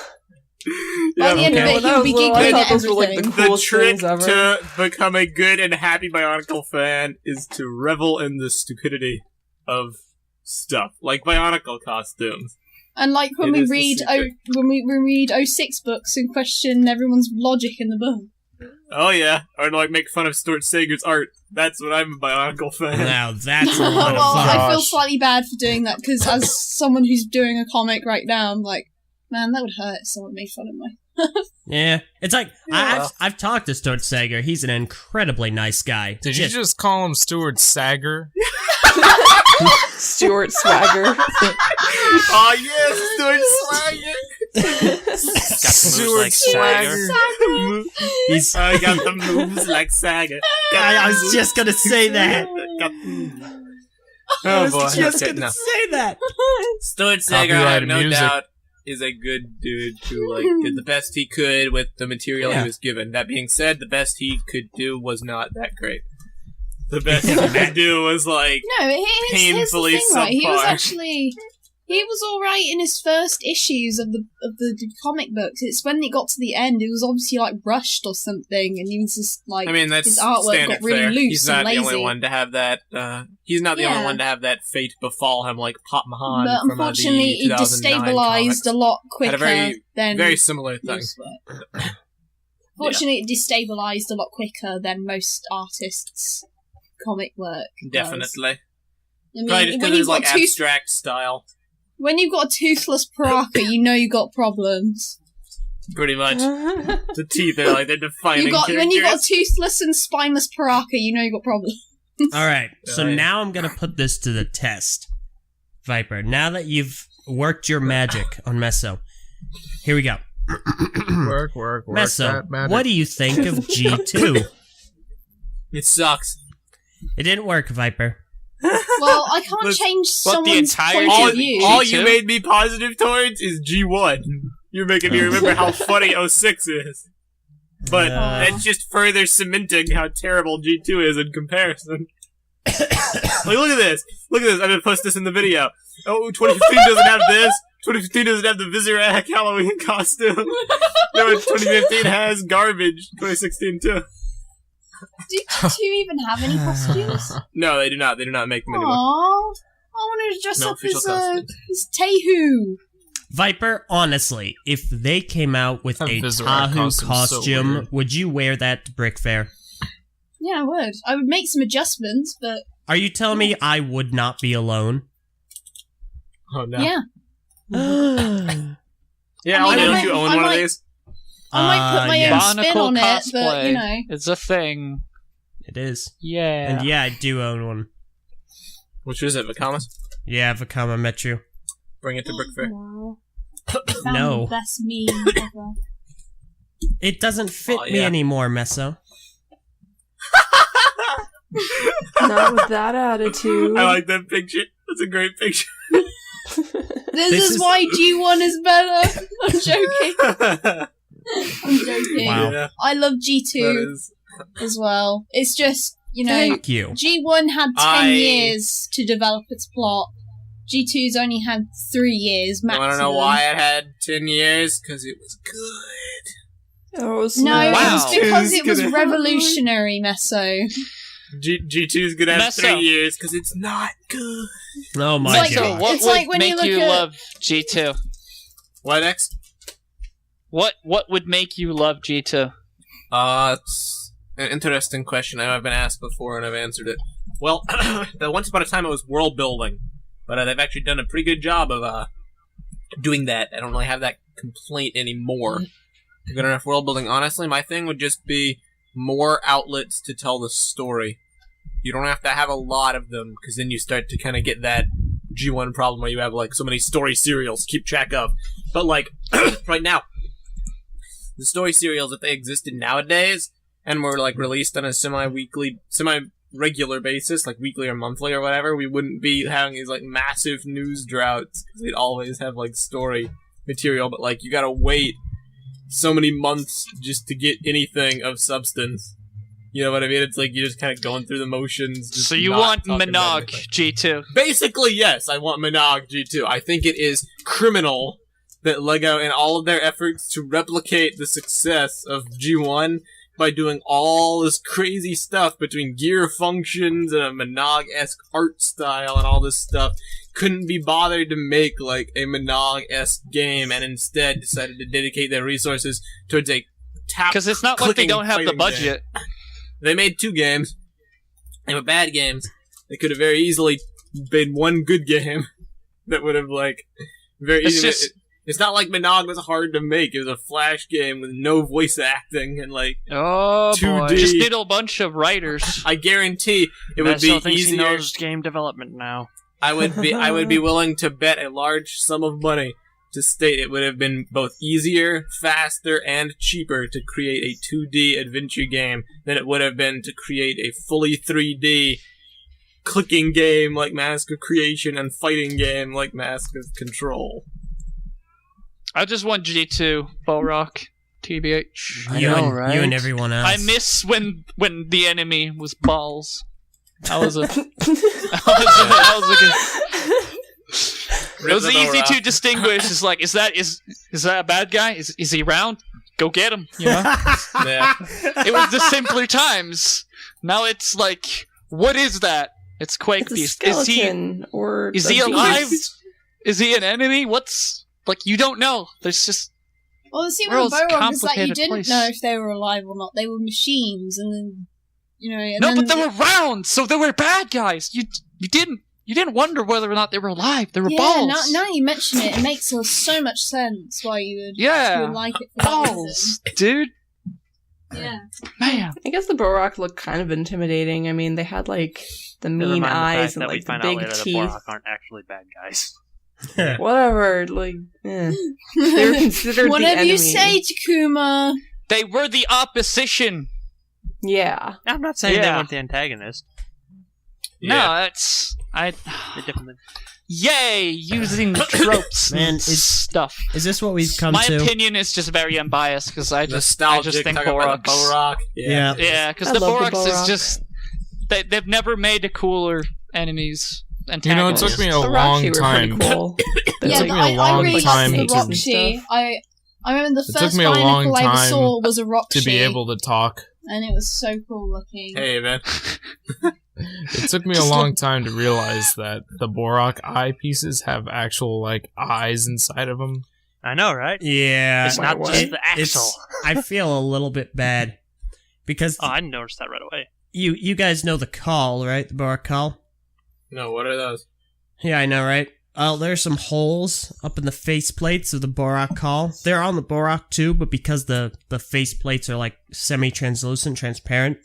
By the end okay. of it, Well, that he'll was be little- I giggling thought at those were, like, everything. the The coolest trick things ever. to become a good and happy Bionicle fan is to revel in the stupidity of stuff, like Bionicle costumes. And like when It we is the read secret. when we read 06 books and question everyone's logic in the book. Oh yeah, or like make fun of Stuart Sager's art. That's what I'm a Bionicle fan. Now, that's a Well, lot of fun. I feel Gosh. slightly bad for doing that because as someone who's doing a comic right now, I'm like, man, that would hurt if someone made fun of me. Yeah, it's like Yeah. I've talked to Stuart Sager. He's an incredibly nice guy. Did you just call him Stuart Sager? Stuart Swagger. Oh yes, Stuart Sager. Got the moves like Swagger. He's. I got the moves like Saga. I was just gonna say that. Oh boy, Just okay, gonna no. say that. Stuart Sager, I have Copyrighted no music. doubt, is a good dude who like did the best he could with the material Yeah. he was given. That being said, the best he could do was not that great. The best he could do was like No, here's the Painfully thing, right? He was subpar. actually he was all right in his first issues of the comic books. It's when it got to the end, it was obviously like rushed or something, and he was just like I mean, that's his artwork standard got really fare. loose He's not and the lazy. only one to have that. He's not the only Yeah. one to have that fate befall him, like Pop Mahan But from unfortunately, the it 2009 destabilized comics. a lot quicker very- than Very similar thing. most work. Fortunately, it destabilized a lot quicker than most artists' comic work. does. Definitely. I mean, Probably just when because you've it's like got tooth- abstract style. when you've got a toothless Prpl, you know you got problems. Pretty much. The teeth are like they're defining When you got a characters. toothless and spineless Prpl, you know you got problems. All right, so Right. now I'm gonna put this to the test, Viper. Now that you've worked your magic on Meso, here we go. Work. Meso, that magic. what do you think of G2? It sucks. It didn't work, Viper. Well, I can't Let's- change What, the someone's entire point All, of view. all G2? you made me positive towards is G1. You're making me remember how funny 06 is. But that's just further cementing how terrible G2 is in comparison. Like, look at this. Look at this. I'm gonna post this in the video. Oh, 2015 doesn't have this. 2015 doesn't have the Vizirac Halloween costume. No, 2015 has garbage. 2016 too. Do you even have any costumes? No, they do not. They do not make them anymore. Aww. want to dress No up official as costume. Tehu. Viper, honestly, if they came out with a Vizrat Tahu costume's so costume, weird. would you wear that to Brick Fair? Yeah, I would. I would make some adjustments, but Are you telling me I would not be alone? Oh no. yeah. Yeah, I mean, don't I you might- own I one of might- these? I might put my yeah. own spin Bionicle on it, but cosplay you know. is a thing. It is. Yeah. And yeah, I do own one. Which is it, Vakamas? Yeah, Vakama met you. Bring it to Brick Fair. Wow. No. The best meme ever. It doesn't fit Oh, me yeah. anymore, Meso. Not with that attitude. I like that picture. That's a great picture. This is why G1 is better. I'm joking. I'm joking. Wow. Yeah, I love that G2 is. as well. It's just, you know, Thank you. G1 had 10 I- years to develop its plot. G2's only had 3 years You maximum. want to know why it had 10 years? Because it was good. Oh, No, it Wow. was because it was Gonna- revolutionary, Meso. G2's gonna have Meso. 3 years because it's not good. Oh my like- So god. what It's would like when you make look you at- love G2? What next? What would make you love G2? It's an interesting question. I've been asked before and I've answered it. Well, once upon a time it was world building, but they've actually done a pretty good job of doing that. I don't really have that complaint anymore. Good enough world building. Honestly, my thing would just be more outlets to tell the story. You don't have to have a lot of them, because then you start to kind of get that G1 problem where you have like so many story serials to keep track of. But like right now, the story serials, if they existed nowadays and were like released on a semi-regular basis, like weekly or monthly or whatever, we wouldn't be having these like massive news droughts because they'd always have like story material. But like you gotta wait so many months just to get anything of substance. You know what I mean? It's like you're just kind of going through the motions. just So you not want talking about Monog anything. G2? Basically, yes, I want Monog G2. I think it is criminal that LEGO, in all of their efforts to replicate the success of G1 by doing all this crazy stuff between gear functions and a Monog-esque art style and all this stuff, couldn't be bothered to make like a Monog-esque game and instead decided to dedicate their resources towards a tap. Because it's not like they clicking don't have the fighting budget. game. They made 2 games. They were bad games. They could have very easily made one good game that would have like very It's easily. just- It's not like Monog was hard to make. It was a Flash game with no voice acting and like Oh boy! 2D. Just need a bunch of writers. I guarantee it would Meso be thinks he easier. knows game development now. I would be willing to bet a large sum of money to state it would have been both easier, faster, and cheaper to create a 2D adventure game than it would have been to create a fully 3D clicking game like Mask of Creation and fighting game like Mask of Control. I just want G2, Bohrok, TBH. I You know, and, right? you and everyone else. I miss when the enemy was balls. That was a that was a good. It was easy to distinguish. It's like, is that a bad guy? Is he around? Go get him. You know. Yeah. It was the simpler times. Now it's like, what is that? It's Quake It's a Beast. skeleton or Is a he alive? beast. Is he an enemy? What's like? You don't know. There's just Well, the thing World's with Bohrok is that you complicated didn't place. know if they were alive or not. They were machines, and then, you know... And no, then but they were round, so they were bad guys. You didn't wonder whether or not they were alive. They were yeah, balls. now you mention it, it makes so much sense why you would, Yeah. you would like it for that reason. Balls, dude. Yeah. Man. I guess the Bohrok looked kind of intimidating. I mean, they had like the Never mean mind the eyes fact and that we like the find out big later that teeth. Bohrok aren't actually bad guys. Whatever, like, eh. They were considered Whatever the enemy. you say, Takuma. They were the opposition. Yeah. I'm not saying they Yeah. weren't the antagonist. No, Yeah. that's I. They're different. Yay, using tropes Man, and it's- stuff. Is this what we've come My to? opinion is just very unbiased because I just Nostalgic. think talking about the Bohrok's. Bohrok. Yeah. Yeah, because I the love the Bohroks is Bohrok. just they've never made a cooler enemies. You know, it took me a The long Roxy were pretty time. cool. They Yeah, took were, me a I long really time liked the to- Roxy. I remember the It took first me a long Bionicle I ever time saw was a Roxy. To be able to talk. And it was so cool looking. Hey, man. It took me a long time to realize that the Bohrok eye pieces have actual, like, eyes inside of them. I know, right? Yeah. It's not just the axle. I feel a little bit bad. Because Oh, I noticed that right away. you guys know the call, right? The Bohrok call? No, what are those? Yeah, I know, right? There's some holes up in the faceplates of the Bohrok call. They're on the Bohrok too, but because the faceplates are like semi-translucent, transparent,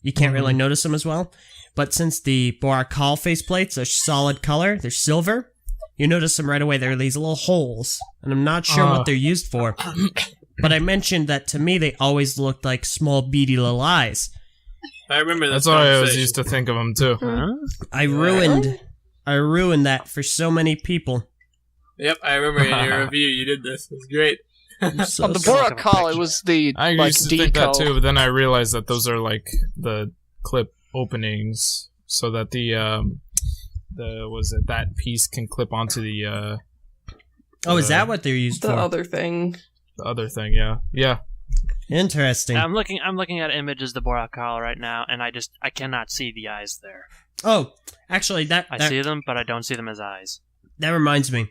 you can't really notice them as well. But since the Bohrok call faceplates are solid color, they're silver, you notice them right away. There are these little holes, and I'm not sure what they're used for. But I mentioned that to me they always looked like small beady little eyes. I remember this. That's what I always used to think of them too. Huh? I ruined that for so many people. Yep, I remember in your review you did this. It was great. So On the sorry. Bohrok call, it was the I like used to think that decal. too, but then I realized that those are like the clip openings, so that that piece can clip onto the Oh, is that what they're used The for? other thing. the other thing. Yeah. Interesting. I'm looking at images of the Bohrok Collar right now, and I cannot see the eyes there. Oh, actually, I see them, but I don't see them as eyes. that reminds me.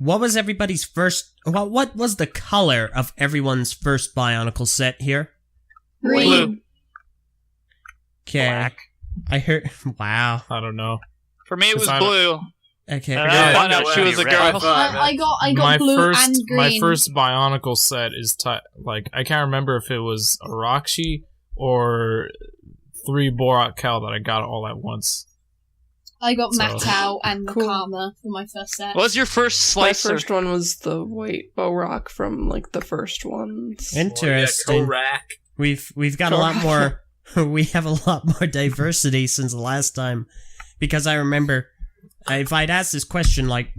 What was everybody's first... What was the color of everyone's first Bionicle set here? Green. Okay. Black. I heard... Wow. I don't know. For me, it was Because I don't- blue. Okay. And Yeah, I found no out she way. was a Red. girl. I got blue and green. My first Bionicle set is like I can't remember if it was Arakshi or 3 Bohrok Cal that I got all at once. I got So- Matau and Cool. Nakama for my first set. What was your first My slicer? first one was the white Bohrok from like the first ones. Interesting. Korak. We've got a lot more... We have a lot more diversity since the last time. Because I remember... If I'd asked this question like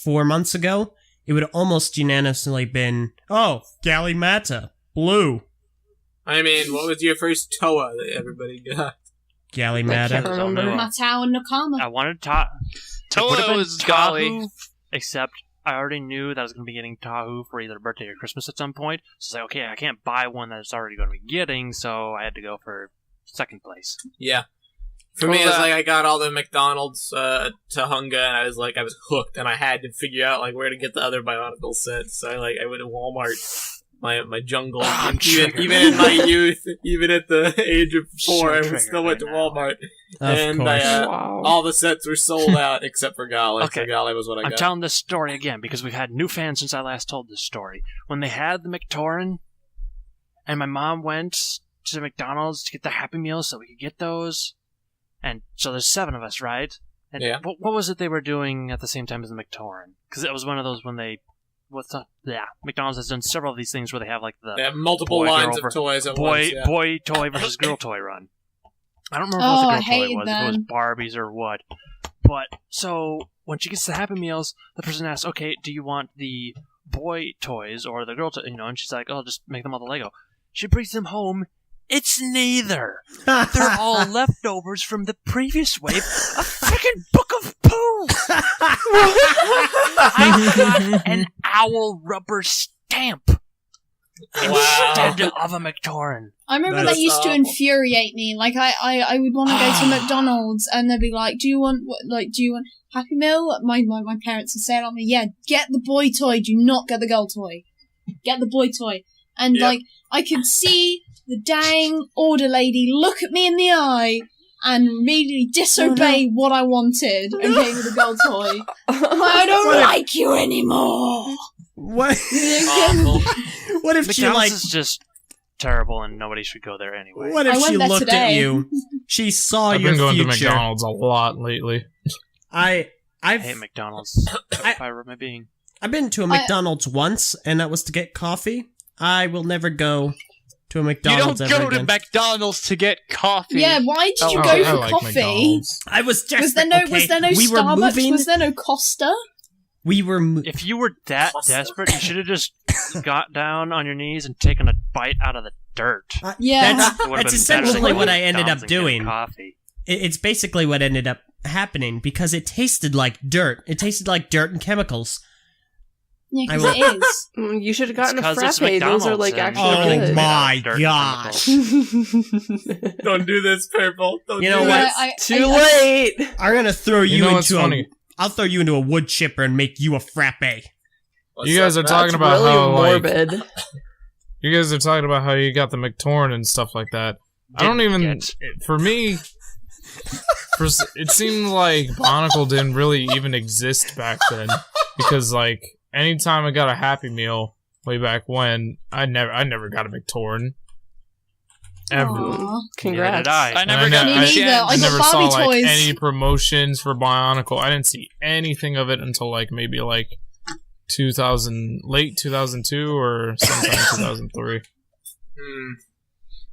4 months ago, it would almost unanimously been, oh, Gallimata, blue. I mean, what was your first Toa that everybody got? I can't Gallimata. remember. Matau and Nakama. I wanted It Toa would've been was golly. Tahu, except I already knew that I was going to be getting Tahu for either birthday or Christmas at some point. So it's like, okay, I can't buy one that it's already going to be getting, so I had to go for second place. Yeah. For What me, was it's that? like I got all the McDonald's to Hunga, and I was hooked, and I had to figure out like where to get the other Bionicle sets. So I went to Walmart, my jungle, I'm even triggered. in my youth, even at the age of 4, So I triggered still went to right now. Walmart, Of and course. Wow. all the sets were sold out except for Gali. Okay. So Gali was what I I'm got. telling this story again because we've had new fans since I last told this story. When they had the McTaurin, and my mom went to McDonald's to get the Happy Meals so we could get those, and so there's 7 of us, right? And Yeah. what was it they were doing at the same time as the McTaurin? Because it was one of those when they... McDonald's has done several of these things where they have like the They have multiple Boy, lines girl of toys at once. Yeah. boy toy versus girl toy run. I don't remember Oh, I what the girl toy hated was, if it was them. Barbies or what. But, so, when she gets the Happy Meals, the person asks, okay, do you want the boy toys or the girl toys? And she's like, oh, just make them all the Lego. She brings them home. It's neither. They're all leftovers from the previous wave. A freaking book of poo! I got an owl rubber stamp instead of a McTaurin. I remember That's that used to awful. infuriate me. Like I would want to go to McDonald's and they'd be like, "Do you want Happy Meal?" My parents would say it on me. Yeah, get the boy toy. Do not get the girl toy. Get the boy toy. And Yep. like I could see the dang order lady look at me in the eye and immediately disobey what I wanted and gave me the girl toy. I don't like you anymore. What? Awful. What if she McDonald's like? is just terrible and nobody should go there anyway. What I if went she there looked at today. you? She saw I've your been going future. to McDonald's a lot lately. I I've hate McDonald's. If I remember being. I've been to a McDonald's once, and that was to get coffee. I will never go to a You McDonald's don't ever go to again. McDonald's to get coffee. Yeah, why did you Oh, go I for like coffee? McDonald's. I was desperate. Was there no we were Starbucks? moving. Was there no Costa? We were. If you were that Costa. desperate, you should have just got down on your knees and taken a bite out of the dirt. Yeah. That's, It would've that's been better essentially than what going I to ended up McDonald's and getting doing. Coffee. It's basically what ended up happening because it tasted like dirt. It tasted like dirt and chemicals. Yeah, I because it is. You should have gotten a It's 'cause it's frappe. Those are like McDonald's actually and- Oh good. my Dirt and gosh. Don't do this, Prpl. Don't You do know this. what? Too late. I'm gonna throw You you, know what's into funny? I'll throw you into a wood chipper and make you a frappe. What's You guys up, are Matt? talking That's about really how morbid. you guys are talking about how you got the McTorn and stuff like that. I don't Didn't even. get. For me, it seemed like Bionicle didn't really even exist back then, because like anytime I got a Happy Meal way back when, I never got a McTorn. Ever. Aw. Congrats. Neither did I. I never I got Me a neither. chance. I I got never saw Barbie like toys. any promotions for Bionicle. I didn't see anything of it until like maybe like 2000, late 2002 or sometime 2003.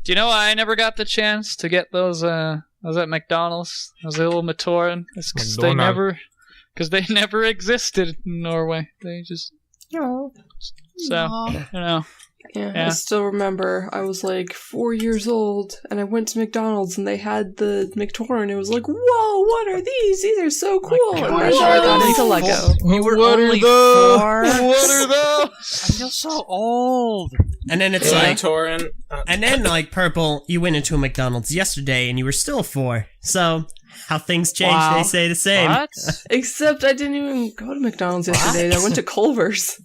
Do you know why I never got the chance to get those? I was at McDonald's. I was a little Matoran. It's McDonald. because they never existed in Norway. They just so Aw. you know. Yeah, Yeah. I still remember I was like 4 years old and I went to McDonald's and they had the McTorn. It was like, whoa, what are these? These are so cool. And that's how I got into Lego. You were What are only those? 4? What are those? I feel so old. And then it's like, Torin. and then like Prpl, you went into a McDonald's yesterday and you were still 4. So how things change, Wow. they say the same. What? Except I didn't even go to McDonald's yesterday. I went to Culver's.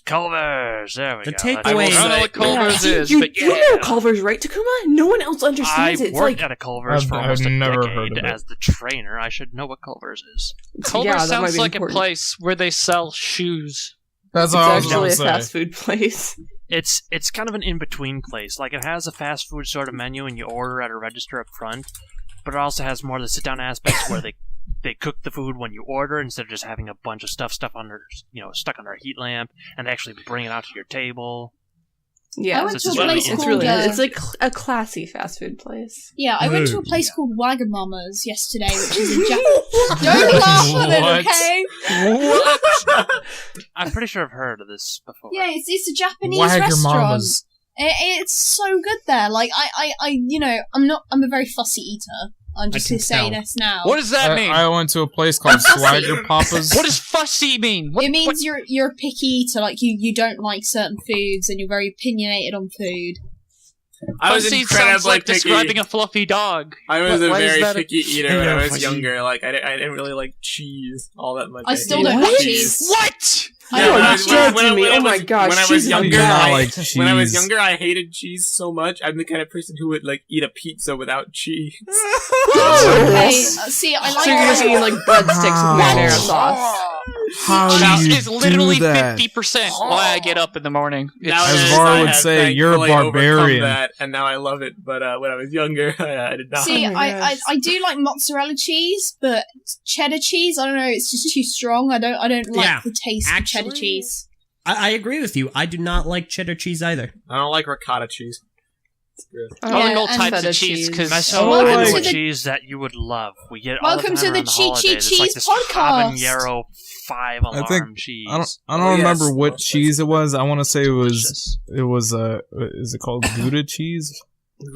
Culver's. There we The go. takeaway- That's Wait, I don't know what Culver's is, you, but you yeah. know Culver's, right, Takuma? No one else I understands it. It's worked like, at a Culver's for I've almost a never heard decade of it. as the trainer. I should know what Culver's is. Culver yeah, that might sounds be like important. a place where they sell shoes. That's It's all I was actually gonna a say. fast food place. It's kind of an in-between place. Like, it has a fast food sort of menu and you order at a register up front, but it also has more of the sit-down aspects where they cook the food when you order instead of just having a bunch of stuff stuck under a heat lamp, and they actually bring it out to your table. Yeah, I went to a it's place it's called, really uh, it's like a classy fast food place. Yeah, I went to a Whoa. place called Wagamama's yesterday, which is in Don't laugh at What? it, okay? I'm pretty sure I've heard of this before. Yeah, it's a Japanese restaurant. Wagamama's. It's so good there. Like, I'm a very fussy eater. I'm just I gonna can say tell. this now. What does that mean? I went to a place called Swagger Papa's. What does fussy mean? What, It means you're a picky eater. Like you don't like certain foods, and you're very opinionated on food. I was fussy incredibly sounds like picky. describing a fluffy dog. I was a Why is very that a- picky eater when Yeah, I was fussy. younger. Like I didn't really like cheese all that much. I still hated don't like cheese. What? I Yeah, don't when like I- cheese. dead when to I- me. when I Oh my was- gosh, when I cheese was is younger, not I, like when I was cheese. younger, I hated cheese so much. I'm the kind of person who would like eat a pizza without cheese. Okay, see, I like. So you're just eating like breadsticks with marinara sauce. How Cheese do you is literally do that? 50% why I get up in the morning. It's Nowadays, As Var I would have say, you're a thankfully overcome barbarian. That, and now I love it. But when I was younger, I did not. See, Oh my I gosh. do like mozzarella cheese, but cheddar cheese, I don't know, it's just too strong. I don't like Yeah, the taste of cheddar actually- cheese. I agree with you. I do not like cheddar cheese either. I don't like ricotta cheese. It's good. I I only know and types feta of cheese because Meso, Oh, I know welcome a to the- cheese that you would love. We get it all Welcome the time to the around Cheat Cheat holidays. It's like Cheese this podcast. habanero 5-alarm cheese. I don't Oh, remember yes. what cheese it was. I want to say it was Delicious. is it called Gouda cheese?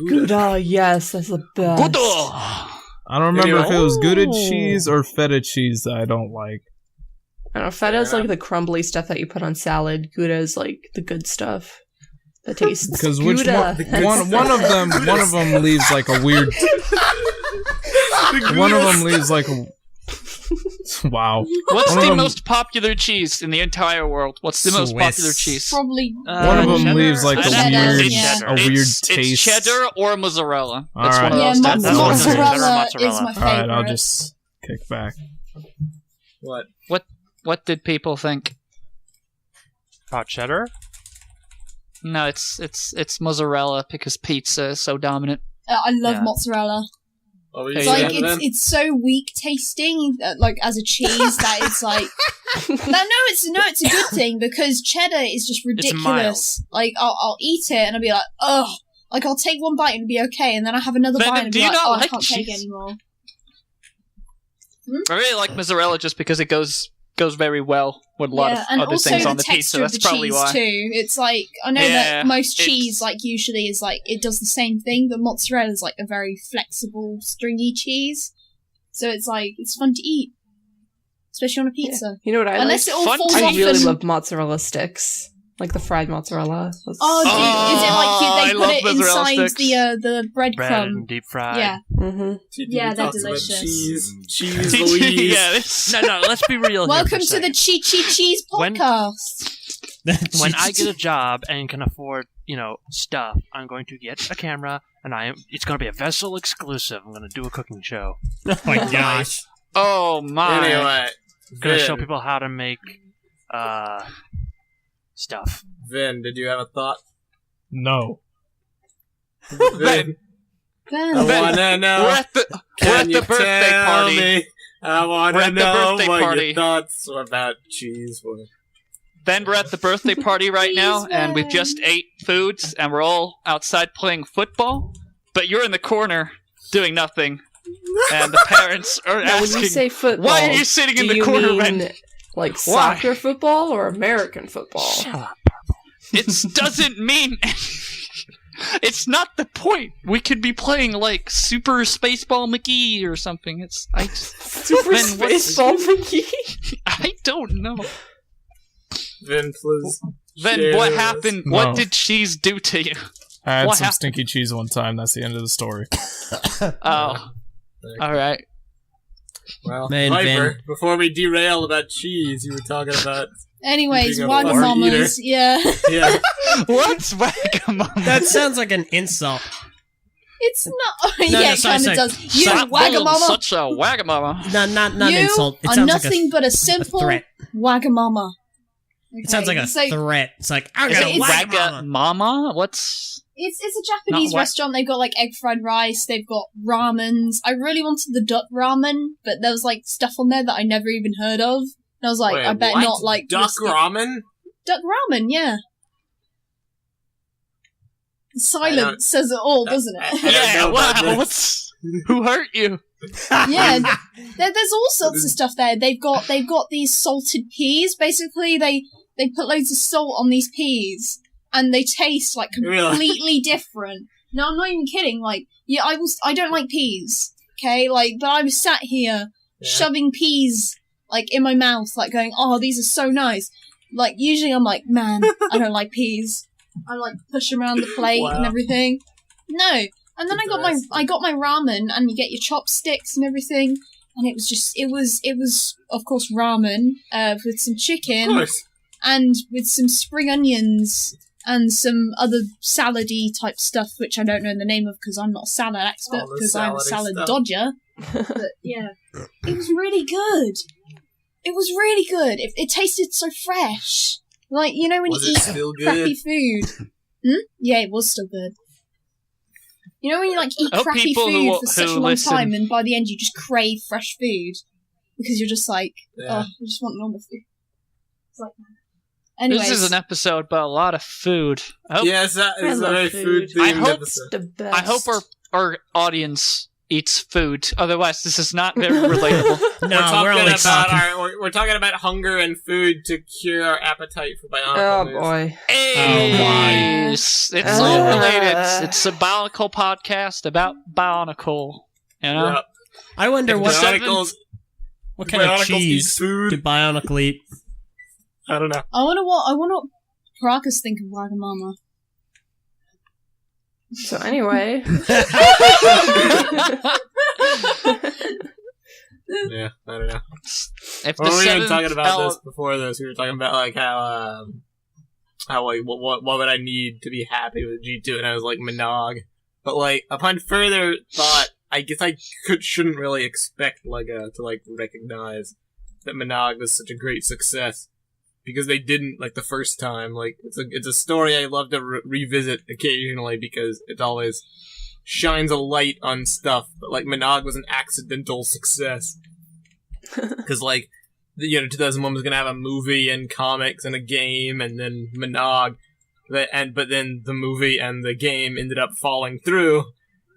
Gouda, yes, that's the best. I don't remember if it was Gouda cheese or feta cheese that I don't like. I don't know, feta is like the crumbly stuff that you put on salad. Gouda is like the good stuff. That tastes Because which Gouda. one of them leaves like a weird. One of them leaves like a. Wow. what's One of the them- most popular cheese in the entire world? What's the most Swiss. popular cheese? Probably. One of them cheddar? leaves like a Cheddar, weird, yeah. a weird It's taste. cheddar or mozzarella. That's Alright. one of Yeah, those. That's That's one of one those. of those. mozzarella is Mozzarella. my All favorite. right, I'll just kick back. What? What did people think? About cheddar? No, it's mozzarella because pizza is so dominant. I love Yeah. mozzarella. What were you It's Yeah, like saying then? it's so weak tasting, like as a cheese that it's like. It's a good thing because cheddar is just ridiculous. Like I'll eat it and I'll be like, ugh. Like I'll take one bite and it'll be okay, and then I have another Then bite and do be you like, not oh, I like can't take cheese? it anymore. I really like mozzarella just because it goes very well with a lot Yeah, of and other also things the on the texture pizza. of That's the probably cheese why. too. It's like I know Yeah, that most it's- cheese, like usually, is like it does the same thing, but mozzarella is like a very flexible, stringy cheese. So it's like it's fun to eat. especially on a pizza. You know what I Unless like? it all Fun falls to I off. really and- love mozzarella sticks. Like the fried mozzarella. Oh, is it like I they put love it mozzarella inside sticks. the Bread breadcrumb? and deep fried. Yeah, Mm-hmm. Yeah, they're Talks about delicious. Cheese, Louise. yeah, this. No, let's be real here for welcome a to the second. Chi Chi Cheese When- podcast. When I get a job and can afford, stuff, I'm going to get a camera, and it's going to be a Vessel exclusive. I'm going to do a cooking show. Oh my gosh. Oh my. Anyway, I'm going to show Vin, people how to make, stuff. Vin, did you have a thought? No. Vin, Ben. I Ben, wanna know. We're at the Can you birthday tell party. me? I We're wanna at the know birthday what party. your thoughts about cheese were. Ben, we're at the birthday party right now, Please, and we Ben. just ate foods, and we're all outside playing football. But you're in the corner doing nothing, and the parents are Now, when asking, you say football, "Why are you sitting in do the you corner, mean Ben?" like Why? soccer football or American football? Shut up. It doesn't mean. It's not the point. We could be playing like Super Spaceball McGee or something. Super Ben, what's- Spaceball McGee? I don't know. Vin, please. Then share what with us. happened? No. What did cheese do to you? I had What some happened? stinky cheese one time. That's the end of the story. Oh, all right. Well, Man, Viper, Vin. before we derail about cheese, you were talking about... Anyways, Speaking of a fart Wagamamas. Yeah, Yeah. What's Wagamama? That sounds like an insult. it's not. No, yeah, no, it sorry, kind of sorry. does. You Sorry. Wagamama. Such a Wagamama. Not You insult. It are sounds nothing like but a a simple threat. Wagamama. It sounds like a so threat. It's like, I Is got it a Wagamama. Wagamama? What's... It's a Japanese Not wa- restaurant. They've got like egg fried rice. They've got ramens. I really wanted the duck ramen, but there was like stuff on there that I never even heard of. And I was like, Wait, I better what? not like Duck risk it. ramen? Duck ramen, yeah. The silence says it all, doesn't I it? don't Yeah, know about wow, this. what's... Who hurt you? Yeah, there's all sorts of stuff there. They've got these salted peas. Basically, they put loads of salt on these peas, and they taste like Really? completely different. No, I'm not even kidding. Like, yeah, I don't like peas. Okay, like, but I was sat here Yeah. shoving peas like in my mouth, like going, "Oh, these are so nice." Like, usually I'm like, "Man, I don't like peas." I like push them around the plate and Wow. everything. No. And then I got my ramen, and you get your chopsticks and everything, and it was of course ramen with some Of chicken course. and with some spring onions and some other salady type stuff, which I don't know the name of because I'm not a salad expert All the because I'm a salady salad stuff. dodger. But yeah, it was really good. It was really good. It tasted so fresh, like you know when Was you it eat still crappy good? food. Yeah, it was still good. You know when you like eat Oh, crappy people food who for such a long listen- time, and by the end you just crave fresh food because you're just like, oh, Yeah. I just want normal food. It's like that. Anyways, This is an episode about a lot of food. I hope, Yes, that I is a love very food. food-themed I hope- episode. The best. I hope our audience eats food. Otherwise, this is not very relatable. No, we're only talking. We're talking about hunger and food to cure our appetite for Oh Bionicle news. boy. Hey, it's all related. It's a Bionicle podcast about Bionicle. You know? Yep. I wonder If what Bionicles, what kind of Bionicles eat cheese food. do Bionicle eat. I don't know. I wonder what Caracas think of Wagamama. So anyway, Yeah, I don't know. If the Well, we were even seventh talking about el- this before this. We were talking about like how like what would I need to be happy with G2, and I was like Monog. But like upon further thought, I guess I shouldn't really expect Lega to like recognize that Monog was such a great success because they didn't like the first time. Like it's a story I love to revisit occasionally because it always shines a light on stuff. But like Monog was an accidental success because like 2001 was gonna have a movie and comics and a game, and then Monog, but then the movie and the game ended up falling through,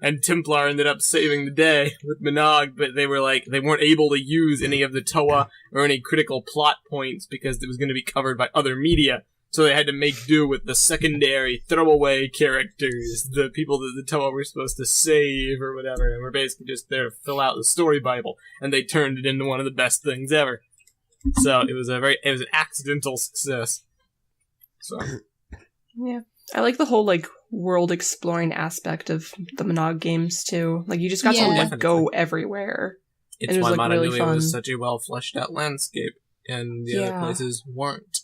and Templar ended up saving the day with Monog, but they weren't able to use any of the Toa or any critical plot points because it was going to be covered by other media. So they had to make do with the secondary throwaway characters, the people that the Toa were supposed to save or whatever, and were basically just there to fill out the story bible, and they turned it into one of the best things ever. So it was an accidental success. So Yeah. I like the whole, like, world exploring aspect of the Monog games, too. Like, you just got to, Yeah. like, go everywhere. it's it was, why like, really Monog fun. was such a well fleshed out landscape, and the other places weren't.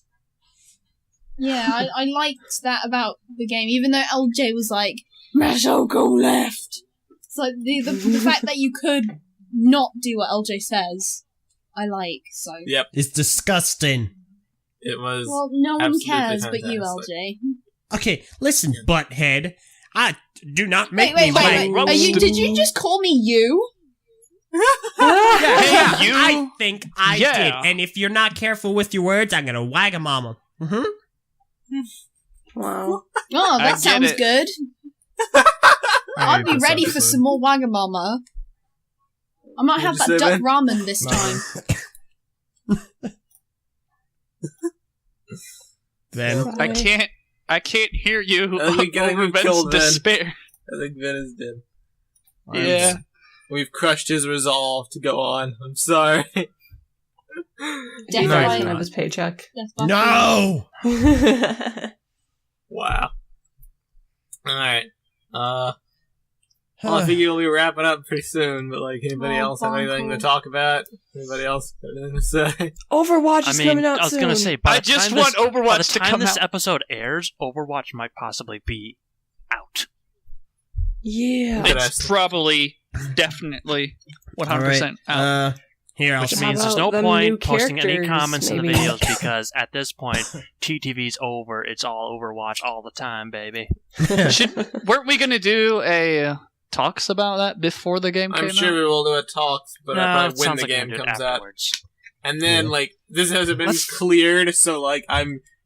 Yeah, I liked that about the game, even though Eljay was like, Meso, go left! It's like, the fact that you could not do what Eljay says, I like, so. Yep, It's disgusting. it was. Well, no one absolutely cares but you, fantastic. Eljay. Okay, listen, butthead. Do not make Wait. me Are you? Did you just call me you? Yeah, you? I think I Yeah. did. And if you're not careful with your words, I'm gonna Wagamama. Mm-hmm. Wow. Oh, I that get sounds it. good. I'll be ready for some more Wagamama. I might have What'd you that say, duck ramen this time. Then I can't hear you I think over we Ben's killed Ben. despair. I think Ben is dead. Yeah. We've crushed his resolve to go on. I'm sorry. He Death dies by- when I have his paycheck. Death by no. Wow. Alright. Well, I think you'll be wrapping up pretty soon, but like, anybody Oh, else have anything to Bonko. talk about? Anybody else have anything to say? Overwatch I is mean, coming out I was soon. gonna say, by I the just time want by Overwatch the to time come this out. episode airs, Overwatch might possibly be out. Yeah. Good It's estimate. probably, definitely, 100% out. Here, I'll Which How means there's about no them new point posting any characters, comments in the maybe? videos because at this point, TTV's over. It's all Overwatch all the time, baby. Weren't we going to do a talks about that before the game came I'm sure out? we will do a talk, but No, I it probably when sounds the like we're game gonna do it comes out. afterwards. And then, Yeah. like, this hasn't been Let's- cleared, so, like,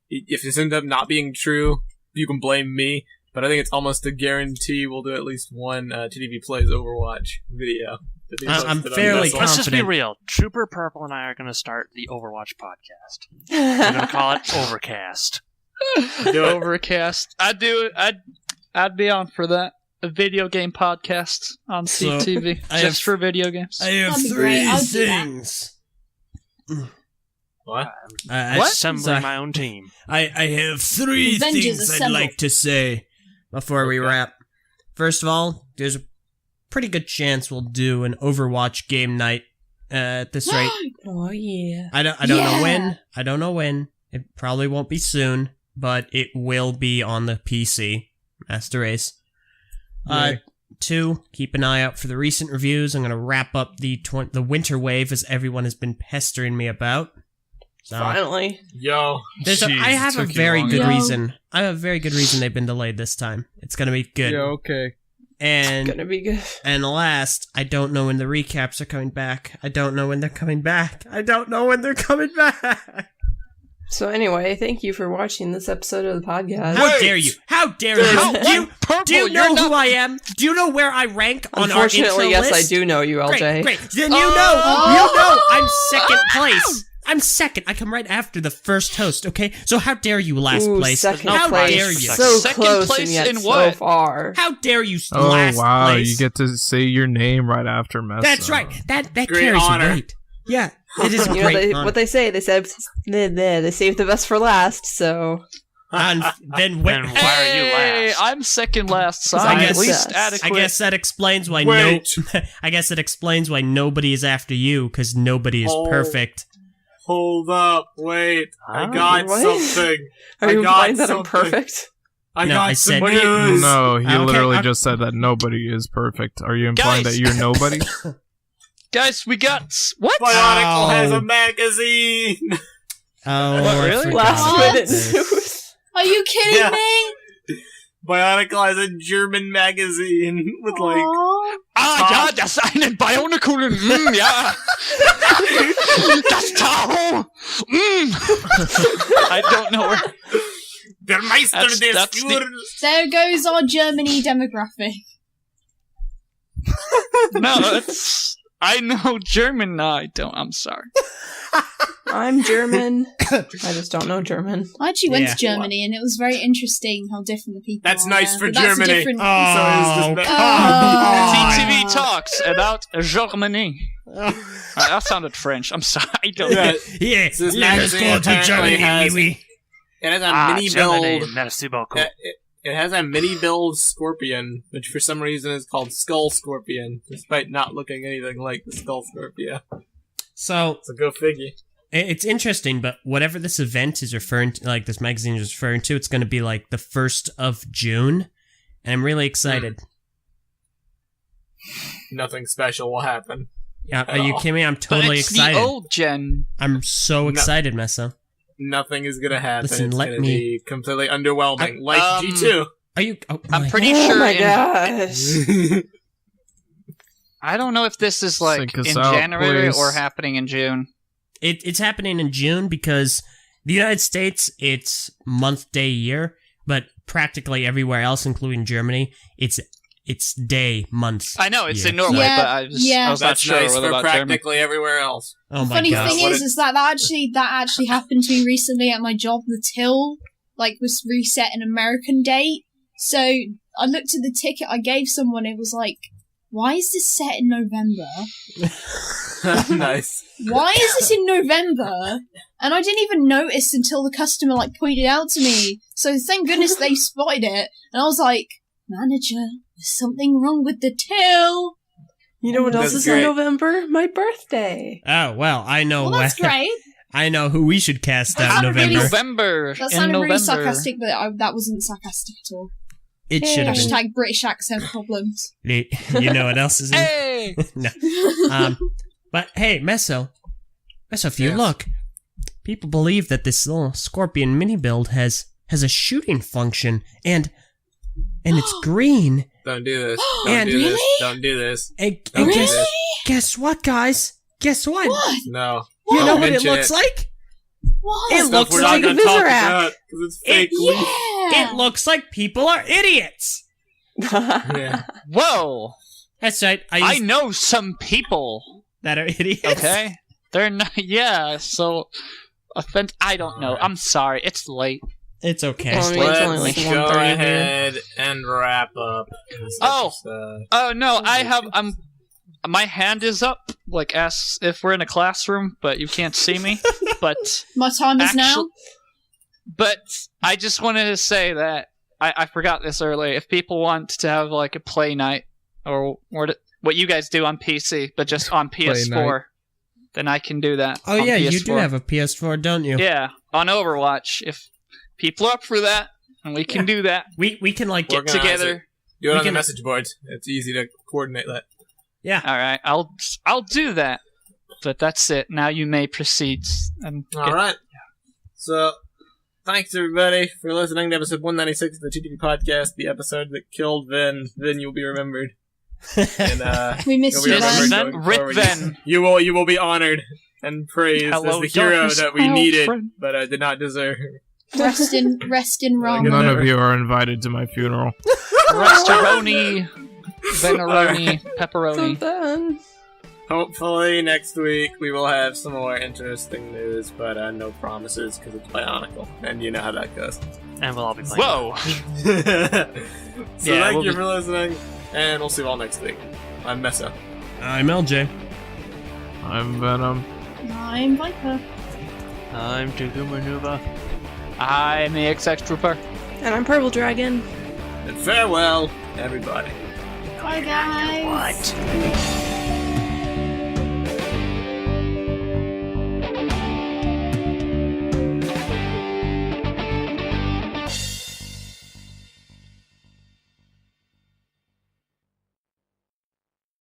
if this ends up not being true, you can blame me, but I think it's almost a guarantee we'll do at least one TTV Plays Overwatch video. to be I'm posted on fairly Vessel. Let's just be confident. real. Trooper Prpl and I are going to start the Overwatch podcast. We're going to call it Overcast. Do it. Overcast. I'd do it. I'd be on for that. A video game podcast on So, CTV. I Just have- for video games. I have That'd be great. I'll do that. things. What? Assembling my own team. I have three Avengers things I'd assemble. like to say before we wrap. First of all, there's a pretty good chance we'll do an Overwatch game night at this rate. Oh, yeah. I don't Yeah. know when. I don't know when. It probably won't be soon, but it will be on the PC. Master Race. Two, keep an eye out for the recent reviews. I'm going to wrap up the winter wave as everyone has been pestering me about. So, Finally. Yo. I have a took you very long good enough. reason. I have a very good reason they've been delayed this time. It's going to be good. Yeah, okay. And Gonna be good. and last, I don't know when the recaps are coming back. I don't know when they're coming back. I don't know when they're coming back. So anyway, thank you for watching this episode of the podcast. How dare you? How dare you? Do you know who I am? Do you know where I rank on our intro Unfortunately, yes, list? I do know you, LJ. Great. Then you know I'm second place. I'm second. I come right after the first host, okay? So how dare you last Ooh, place? second How place. dare you? So Second close place and yet in so what? far. How dare you Oh, last wow. place? You get to say your name right after Meso. That's right. That Great carries honor. weight. Yeah, it is a You know great honor. what they say? They said they saved the best for last. So And then Then why are you Hey, last? I'm second last, so I I'm at guess least that's- I adequate. guess that explains why Wait. I guess it explains why nobody is after you, because nobody is Oh. perfect. Hold up. Wait. I Huh? got What? something. are I you got implying that I'm something. perfect? I No, got I some said- news. No, he Okay, literally I'm- just said that nobody is perfect. Are you implying Guys. that you're nobody? Guys, we got... What? Bionicle has Ow. a magazine. Oh, What, I really? forgot Last about minute this. news. Are you kidding Yeah. me? Bionicle has a German magazine with like Aw. Ja, das ist eine Bionicle. Ja. Das Tahoe. I don't know where... Der Meister That's- des that's the- Führers. There goes our Germany demographic. No, it's... I know German. No, I don't. I'm sorry. I'm German. I just don't know German. I actually went Yeah. to Germany and it was very interesting how different the people That's are nice there, for but that's a Germany. different- So is this Oh. TTV talks about Germany. That sounded French. I'm sorry. I don't. Yeah, Yeah, this magazine apparently has. It has a mini build. Merci beaucoup. It has a mini build scorpion, which for some reason is called Skull Scorpion, despite not looking anything like the Skull Scorpion. So go figure. it's interesting, but whatever this event is referring to, like this magazine is referring to, it's going to be like the 1st of June, and I'm really excited. Nothing special will happen. Yeah, are you kidding me? I'm totally it's excited. the old gen. I'm so excited, Meso. Nothing is gonna happen. Listen, it's let gonna me- be completely underwhelming, like G2. Are you? Oh, I'm pretty Oh sure. my gosh. I don't know if this is like Sync us in out, January please. or happening in June. It's happening in June because the United States, it's month, day, year, but practically everywhere else, including Germany, it's day, months. I know it's year. in Norway, Yeah, but I was not That's sure nice what for about Germany. practically everywhere else. Oh my Funny god! thing is that actually happened to me recently at my job. The till was reset an American date, so I looked at the ticket I gave someone. It was like, why is this set in November? Nice. Why is this in November? And I didn't even notice until the customer pointed out to me. So thank goodness they spotted it. And I was like, manager, there's something wrong with the till. You know what else That's is great. in November? My birthday. Oh well, I know. Well, that's great. I know who we should cast That out in sounded really November. November. That in sounded November. really sarcastic, but that wasn't sarcastic at all. It should have been. Hashtag British accent problems. You know what else is in? Hey! No. But hey, Meso, if you Yes. look, people believe that this little Scorpion mini build has a shooting function, and it's green. Don't do this. Don't And do this. really? Don't do this. And Don't do guess, this. guess what, guys? Guess what? What? No. You know Don't what it mention looks like? What? It Stuff looks we're like not a gonna talk Vizirac. about because it's fake. Yeah. It looks like people are idiots. Yeah. Whoa! That's right. I know some people. that are idiots. Okay, they're not. Yeah. So, I don't know. I'm sorry. It's late. It's okay. Well, I mean, it's only Let's like go 1:30 here. ahead and wrap up. this Oh. episode. Oh no, my hand is up, as if we're in a classroom, but you can't see me. But My time is now. But I just wanted to say that I forgot this earlier. If people want to have a play night or what you guys do on PC, but just on PS4, then I can do that. Oh on yeah, PS4. you do have a PS4, don't you? Yeah, on Overwatch. If people are up for that, and we can do that. We can Get Organize together. Do it We on the can- message boards. It's easy to coordinate that. Yeah. All right, I'll do that. But that's it. Now you may proceed. All right. So, thanks everybody for listening to episode 196 of the TTV podcast, the episode that killed Vin. Vin, you'll be remembered. And We miss you'll you, be Ven. remembered going Rip forward. Ven. You will be honored and praised Hello, as the hero darkness, that we my needed, friend. but did not deserve. Rest in Rome. Good None Never. of you are invited to my funeral. Restoroni, Veneroni, Pepperoni. Something. Hopefully next week we will have some more interesting news, but no promises because it's Bionicle, and you know how that goes. And we'll all be playing. Whoa! So Yeah, thank we'll you be- for listening, and we'll see you all next week. I'm Meso. I'm LJ. I'm Venom. I'm Viper. I'm Takuma Nuba. I'm the XX Trooper. And I'm Purple Dragon. And farewell, everybody. Bye, guys. What?